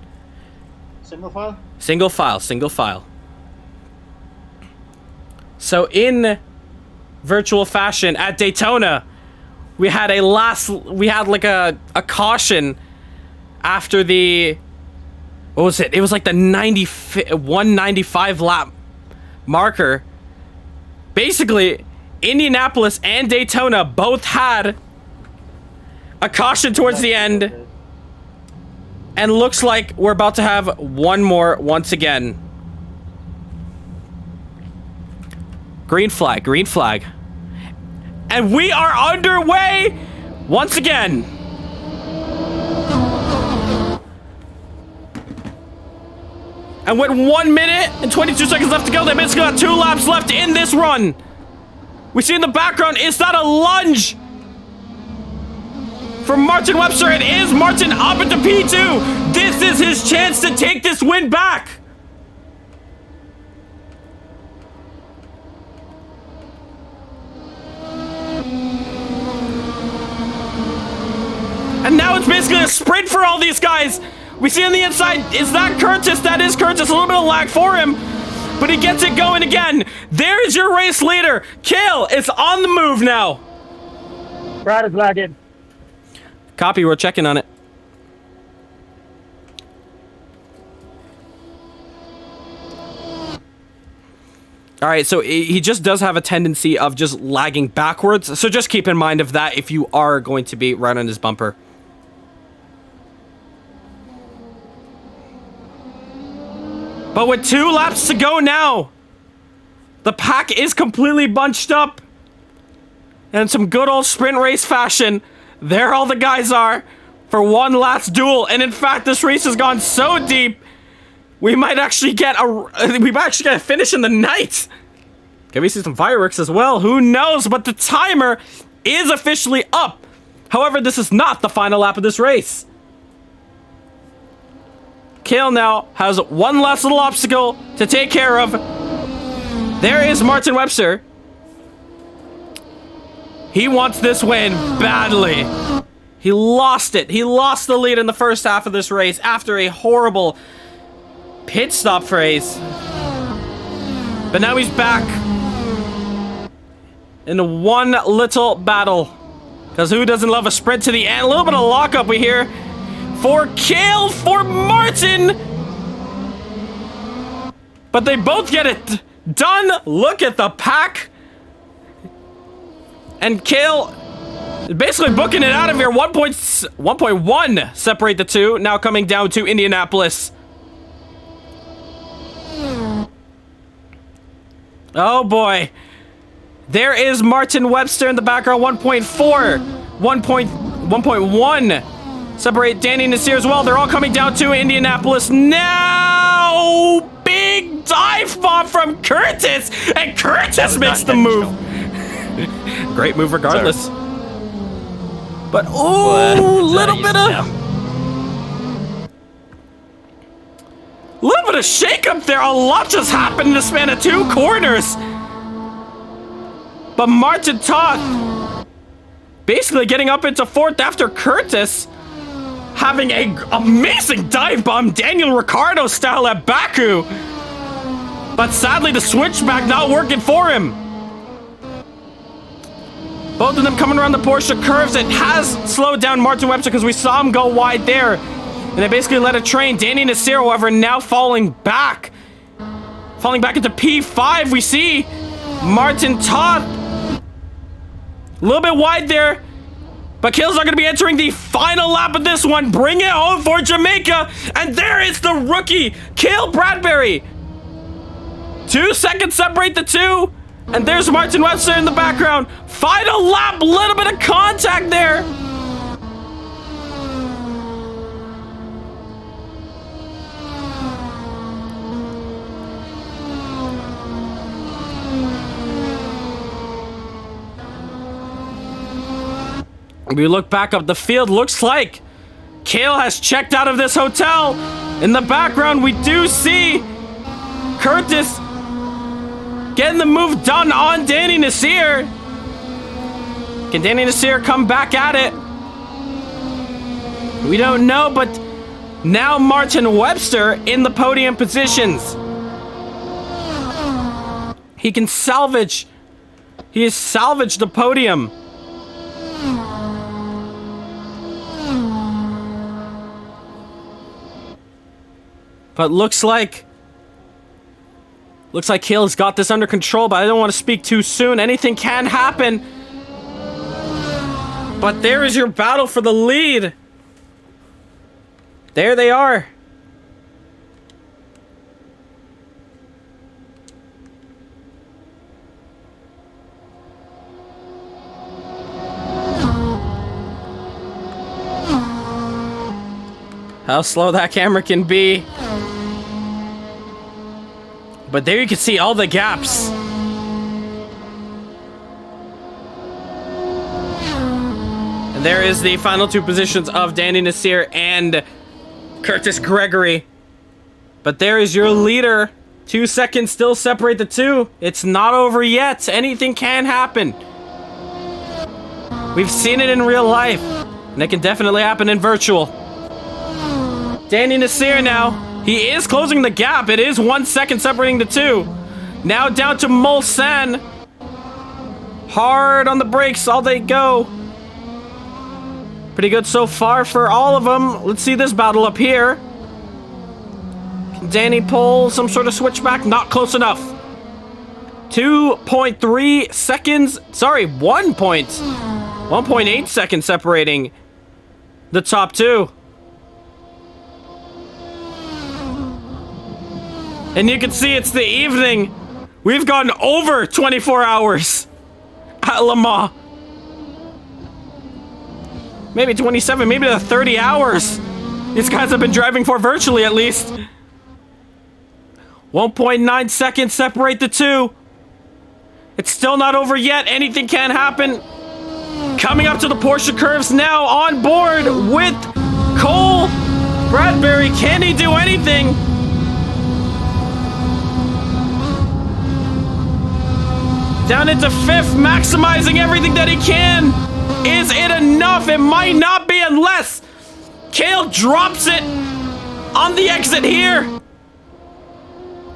Single file? Single file, single file. So in virtual fashion at Daytona, we had like a caution after the... What was it? It was like the 195 lap marker. Basically, Indianapolis and Daytona both had a caution towards the end. And looks like we're about to have one more once again. Green flag, green flag. And we are underway once again. And with 1 minute and 22 seconds left to go, they basically got 2 laps left in this run. We see in the background, is that a lunge? For Martin Webster, it is Martin up into P2. This is his chance to take this win back. And now it's basically a sprint for all these guys. We see on the inside, is that Curtis? That is Curtis. A little bit of lag for him, but he gets it going again. There's your race leader. Kale is on the move now. Brad is lagging. Copy, we're checking on it. All right, so he just does have a tendency of just lagging backwards. So just keep in mind of that if you are going to be right on his bumper. But with 2 laps to go now, the pack is completely bunched up. And in some good old sprint race fashion, there all the guys are for one last duel. And in fact, this race has gone so deep, we might actually get a finish in the night. Can we see some fireworks as well? Who knows? But the timer is officially up. However, this is not the final lap of this race. Kale now has one last little obstacle to take care of. There is Martin Webster. He wants this win badly. He lost it. He lost the lead in the first half of this race after a horrible pit stop phrase. But now he's back in one little battle. Because who doesn't love a sprint to the end? A little bit of lockup we hear for Kale, for Martin. But they both get it done. Look at the pack. And Kale basically booking it out of here. 1.1 separate the two. Now coming down to Indianapolis. Oh boy. There is Martin Webster in the background. 1.4. 1.1. Separate Danny Nasir as well. They're all coming down to Indianapolis now. Big dive bomb from Curtis. And Curtis makes the move. Great move regardless. But ooh, little bit of shake up there. A lot just happened in the span of 2 corners. But Martin Toth basically getting up into 4th after Curtis having a amazing dive bomb, Daniel Ricciardo style at Baku. But sadly the switchback not working for him. Both of them coming around the Porsche curves. It has slowed down Martin Webster because we saw him go wide there. And they basically let it train. Danny Nasir, however, now falling back. Falling back into P5. We see Martin Toth. A little bit wide there. But Kale's not going to be entering the final lap of this one. Bring it home for Jamaica. And there is the rookie, Kale Bradbury. 2 seconds separate the two. And there's Martin Webster in the background. Final lap, little bit of contact there. We look back up the field, looks like Cale has checked out of this hotel. In the background, we do see Curtis getting the move done on Danny Nasir. Can Danny Nasir come back at it? We don't know, but now Martin Webster in the podium positions. He can salvage. He has salvaged the podium. But looks like Cale's got this under control, but I don't want to speak too soon. Anything can happen. But there is your battle for the lead. There they are. How slow that camera can be. But there you can see all the gaps. And there is the final two positions of Danny Nasir and Curtis Gregory. But there is your leader. 2 seconds still separate the two. It's not over yet. Anything can happen. We've seen it in real life. And it can definitely happen in virtual. Danny Nasir now. He is closing the gap. It is 1 second separating the two. Now down to Mulsanne. Hard on the brakes. All they go. Pretty good so far for all of them. Let's see this battle up here. Can Danny pull some sort of switchback? Not close enough. 2.3 seconds. Sorry, 1.8 seconds separating the top two. And you can see it's the evening. We've gone over 24 hours at Le Mans. Maybe 27, maybe to 30 hours. These guys have been driving for virtually at least. 1.9 seconds separate the two. It's still not over yet. Anything can happen. Coming up to the Porsche curves now on board with Cole Bradbury. Can he do anything? Down into fifth, maximizing everything that he can. Is it enough? It might not be unless Cale drops it on the exit here. A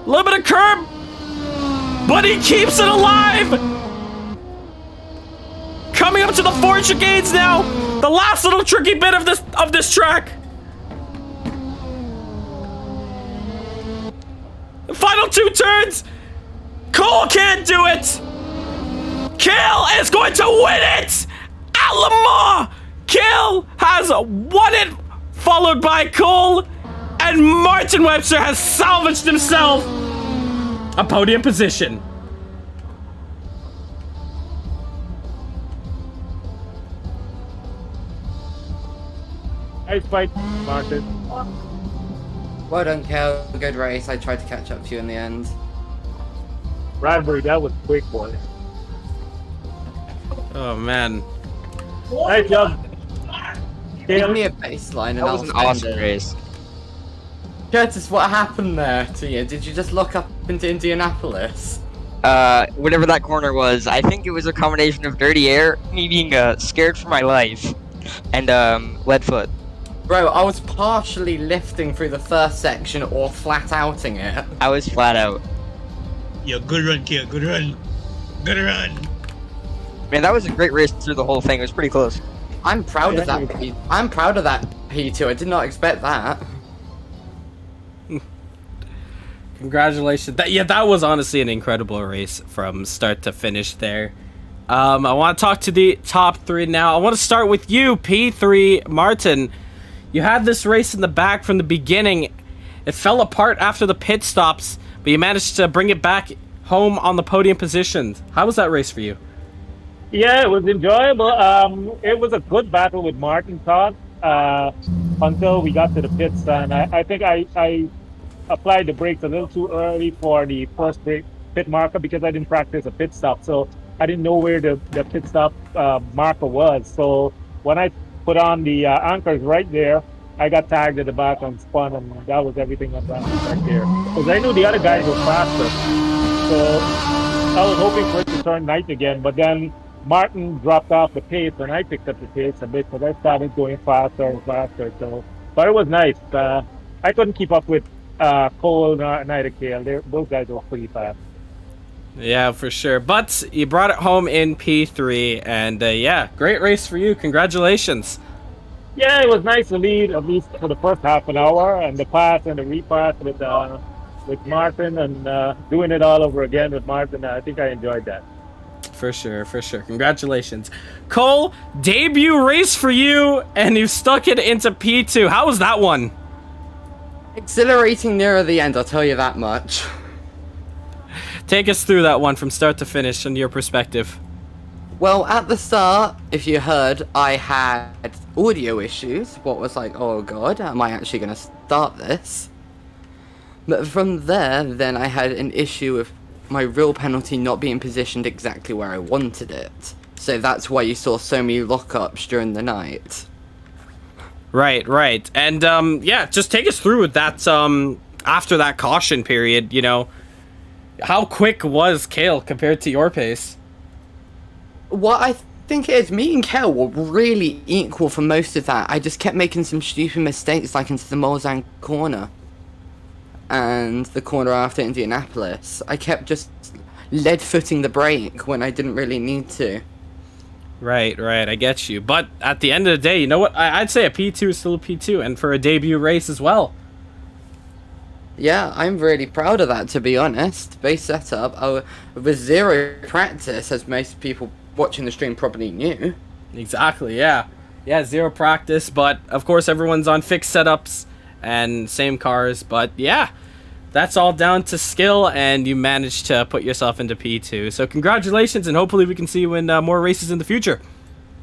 little bit of curb, but he keeps it alive. Coming up to the four chicanes now. The last little tricky bit of this track. The final two turns. Cole can't do it. Cale is going to win it at Le Mans. Cale has won it, followed by Cole, and Martin Webster has salvaged himself a podium position. Nice fight, Martin. Well done, Cale. Good race. I tried to catch up to you in the end. Bradbury, that was quick, boy. Oh man. Nice job. Give me a baseline and That was an awesome race. Curtis, what happened there to you? Did you just look up into Indianapolis? Whatever that corner was, I think it was a combination of dirty air, me being scared for my life, and lead foot. Bro, I was partially lifting through the first section or flat outing it. I was flat out. Yo, good run, Cale. Good run. Good run. Man, that was a great race through the whole thing. It was pretty close. I'm proud of that. I'm proud of that P2. I did not expect that. Congratulations. That was honestly an incredible race from start to finish there. I want to talk to the top three now. I want to start with you, P3 Martin. You had this race in the back from the beginning. It fell apart after the pit stops, but you managed to bring it back home on the podium position. How was that race for you? Yeah, it was enjoyable. It was a good battle with Martin Todd until we got to the pits, and I think I applied the brakes a little too early for the first pit marker because I didn't practice a pit stop, so I didn't know where the pit stop marker was. So when I put on the anchors right there, I got tagged at the back and spun, and that was everything on that right there. Because I knew the other guys were faster, so I was hoping for it to turn night again, but then Martin dropped off the pace, and I picked up the pace a bit because I started going faster and faster. So, but it was nice. I couldn't keep up with Cole and neither Kale. Those guys were pretty fast. Yeah, for sure. But you brought it home in P3, and yeah, great race for you. Congratulations. Yeah, it was nice to lead at least for the first half an hour, and the pass and the repass with Martin, and doing it all over again with Martin. I think I enjoyed that. For sure, for sure. Congratulations. Cole, debut race for you, and you stuck it into P2. How was that one? Exhilarating nearer the end, I'll tell you that much. Take us through that one from start to finish in your perspective. Well, at the start, if you heard, I had audio issues. What was like, oh god, am I actually going to start this? But from there, then I had an issue with my real penalty not being positioned exactly where I wanted it. So that's why you saw so many lockups during the night. Right, right. And yeah, just take us through with that after that caution period, you know. How quick was Kale compared to your pace? What I think it is, me and Kale were really equal for most of that. I just kept making some stupid mistakes, like into the Mulsanne corner and the corner after Indianapolis. I kept just lead-footing the brake when I didn't really need to. Right, right, I get you. But at the end of the day, you know what? I'd say a P2 is still a P2, and for a debut race as well. Yeah, I'm really proud of that, to be honest. Base setup, with zero practice, as most people watching the stream probably knew. Exactly, yeah. Yeah, zero practice, but of course everyone's on fixed setups and same cars. But yeah, that's all down to skill, and you managed to put yourself into P2. So congratulations, and hopefully we can see you in more races in the future.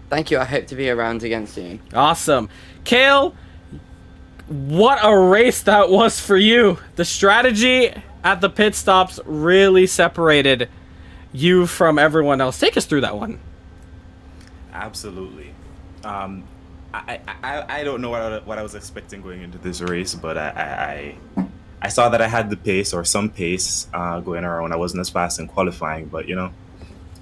Thank you, I hope to be around again soon. Awesome. Kale, what a race that was for you. The strategy at the pit stops really separated you from everyone else. Take us through that one. Absolutely. I don't know what I was expecting going into this race, but I saw that I had the pace, or some pace, going around. I wasn't as fast in qualifying, but you know,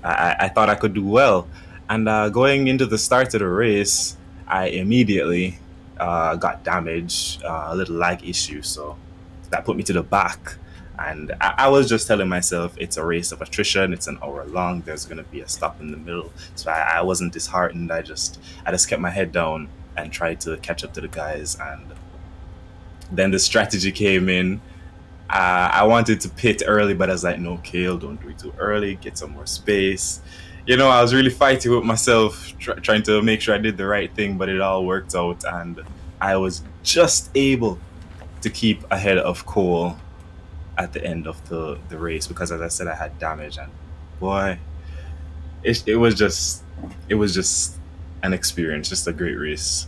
I thought I could do well. And going into the start of the race, I immediately got damaged, a little lag issue, so that put me to the back. And I was just telling myself it's a race of attrition. It's an hour long. There's gonna be a stop in the middle. So I wasn't disheartened. I just kept my head down and tried to catch up to the guys. And then the strategy came in. I wanted to pit early, but I was like, no, Kale, don't do it too early. Get some more space. You know, I was really fighting with myself, trying to make sure I did the right thing, but it all worked out. And I was just able to keep ahead of Cole at the end of the race, because as I said, I had damage, and boy, it was just an experience, just a great race.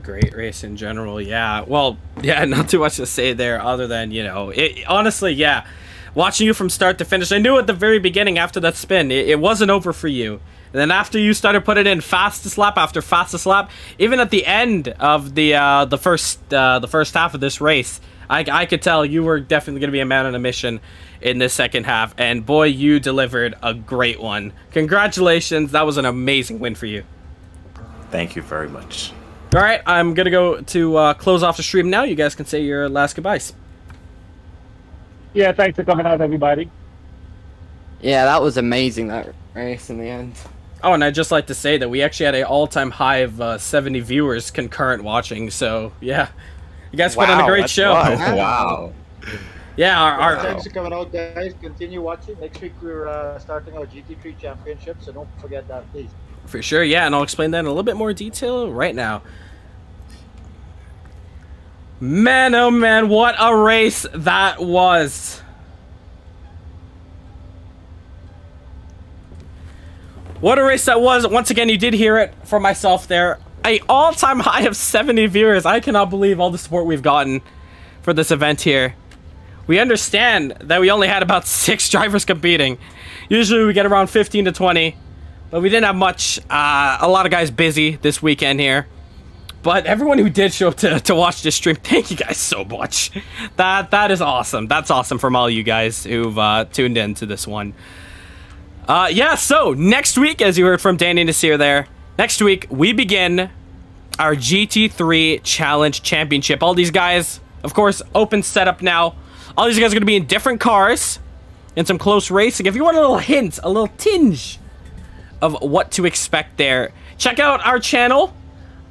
Great race in general, yeah. Well, yeah, not too much to say there other than, you know, honestly, yeah, watching you from start to finish, I knew at the very beginning after that spin, it wasn't over for you. And then after you started putting in fastest lap after fastest lap, even at the end of the first half of this race, I could tell you were definitely going to be a man on a mission in this second half. And boy, you delivered a great one. Congratulations. That was an amazing win for you. Thank you very much. All right, I'm going to go to close off the stream now. You guys can say your last goodbyes. Yeah, thanks for coming out, everybody. Yeah, that was amazing, that race in the end. Oh, and I'd just like to say that we actually had an all-time high of 70 viewers concurrent watching. So, yeah. You guys put on a great show. Wow. Yeah, Thanks for coming out, guys. Continue watching. Next week we're starting our GT3 championship, so don't forget that, please. For sure, yeah, and I'll explain that in a little bit more detail right now. Man, oh man, what a race that was. What a race that was. Once again, you did hear it from myself there. A all-time high of 70 viewers. I cannot believe all the support we've gotten for this event here. We understand that we only had about 6 drivers competing. Usually we get around 15 to 20, but we didn't have much. A lot of guys busy this weekend here. But everyone who did show up to watch this stream, thank you guys so much. That is awesome. That's awesome from all you guys who've tuned in to this one. Yeah, so next week, as you heard from Danny and Nasir there, next week we begin our GT3 Challenge Championship. All these guys, of course, open setup now. All these guys are going to be in different cars in some close racing. If you want a little hint, a little tinge of what to expect there, check out our channel.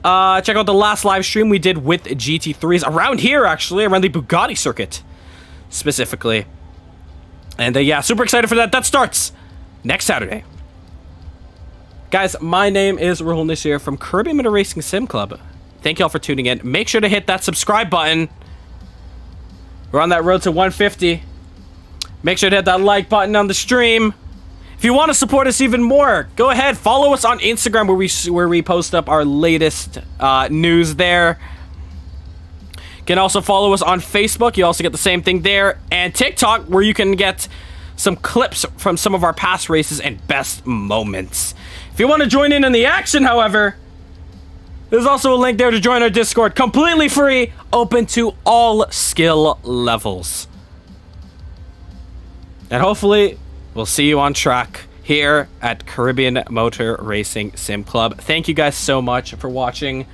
Check out the last live stream we did with GT3s around here, actually, around the Bugatti circuit, specifically. And yeah, super excited for that. That starts next Saturday. Guys, my name is Rahul Nasir from Caribbean Motor Racing Sim Club. Thank y'all for tuning in. Make sure to hit that subscribe button. We're on that road to 150. Make sure to hit that like button on the stream. If you want to support us even more, go ahead, follow us on Instagram where we post up our latest news there. You can also follow us on Facebook. You also get the same thing there. And TikTok, where you can get some clips from some of our past races and best moments. If you want to join in the action, however, there's also a link there to join our Discord. Completely free, open to all skill levels. And hopefully, we'll see you on track here at Caribbean Motor Racing Sim Club. Thank you guys so much for watching.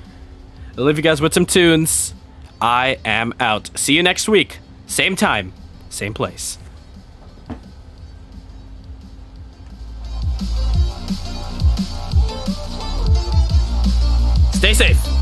I'll leave you guys with some tunes. I am out. See you next week. Same time, same place. Stay safe.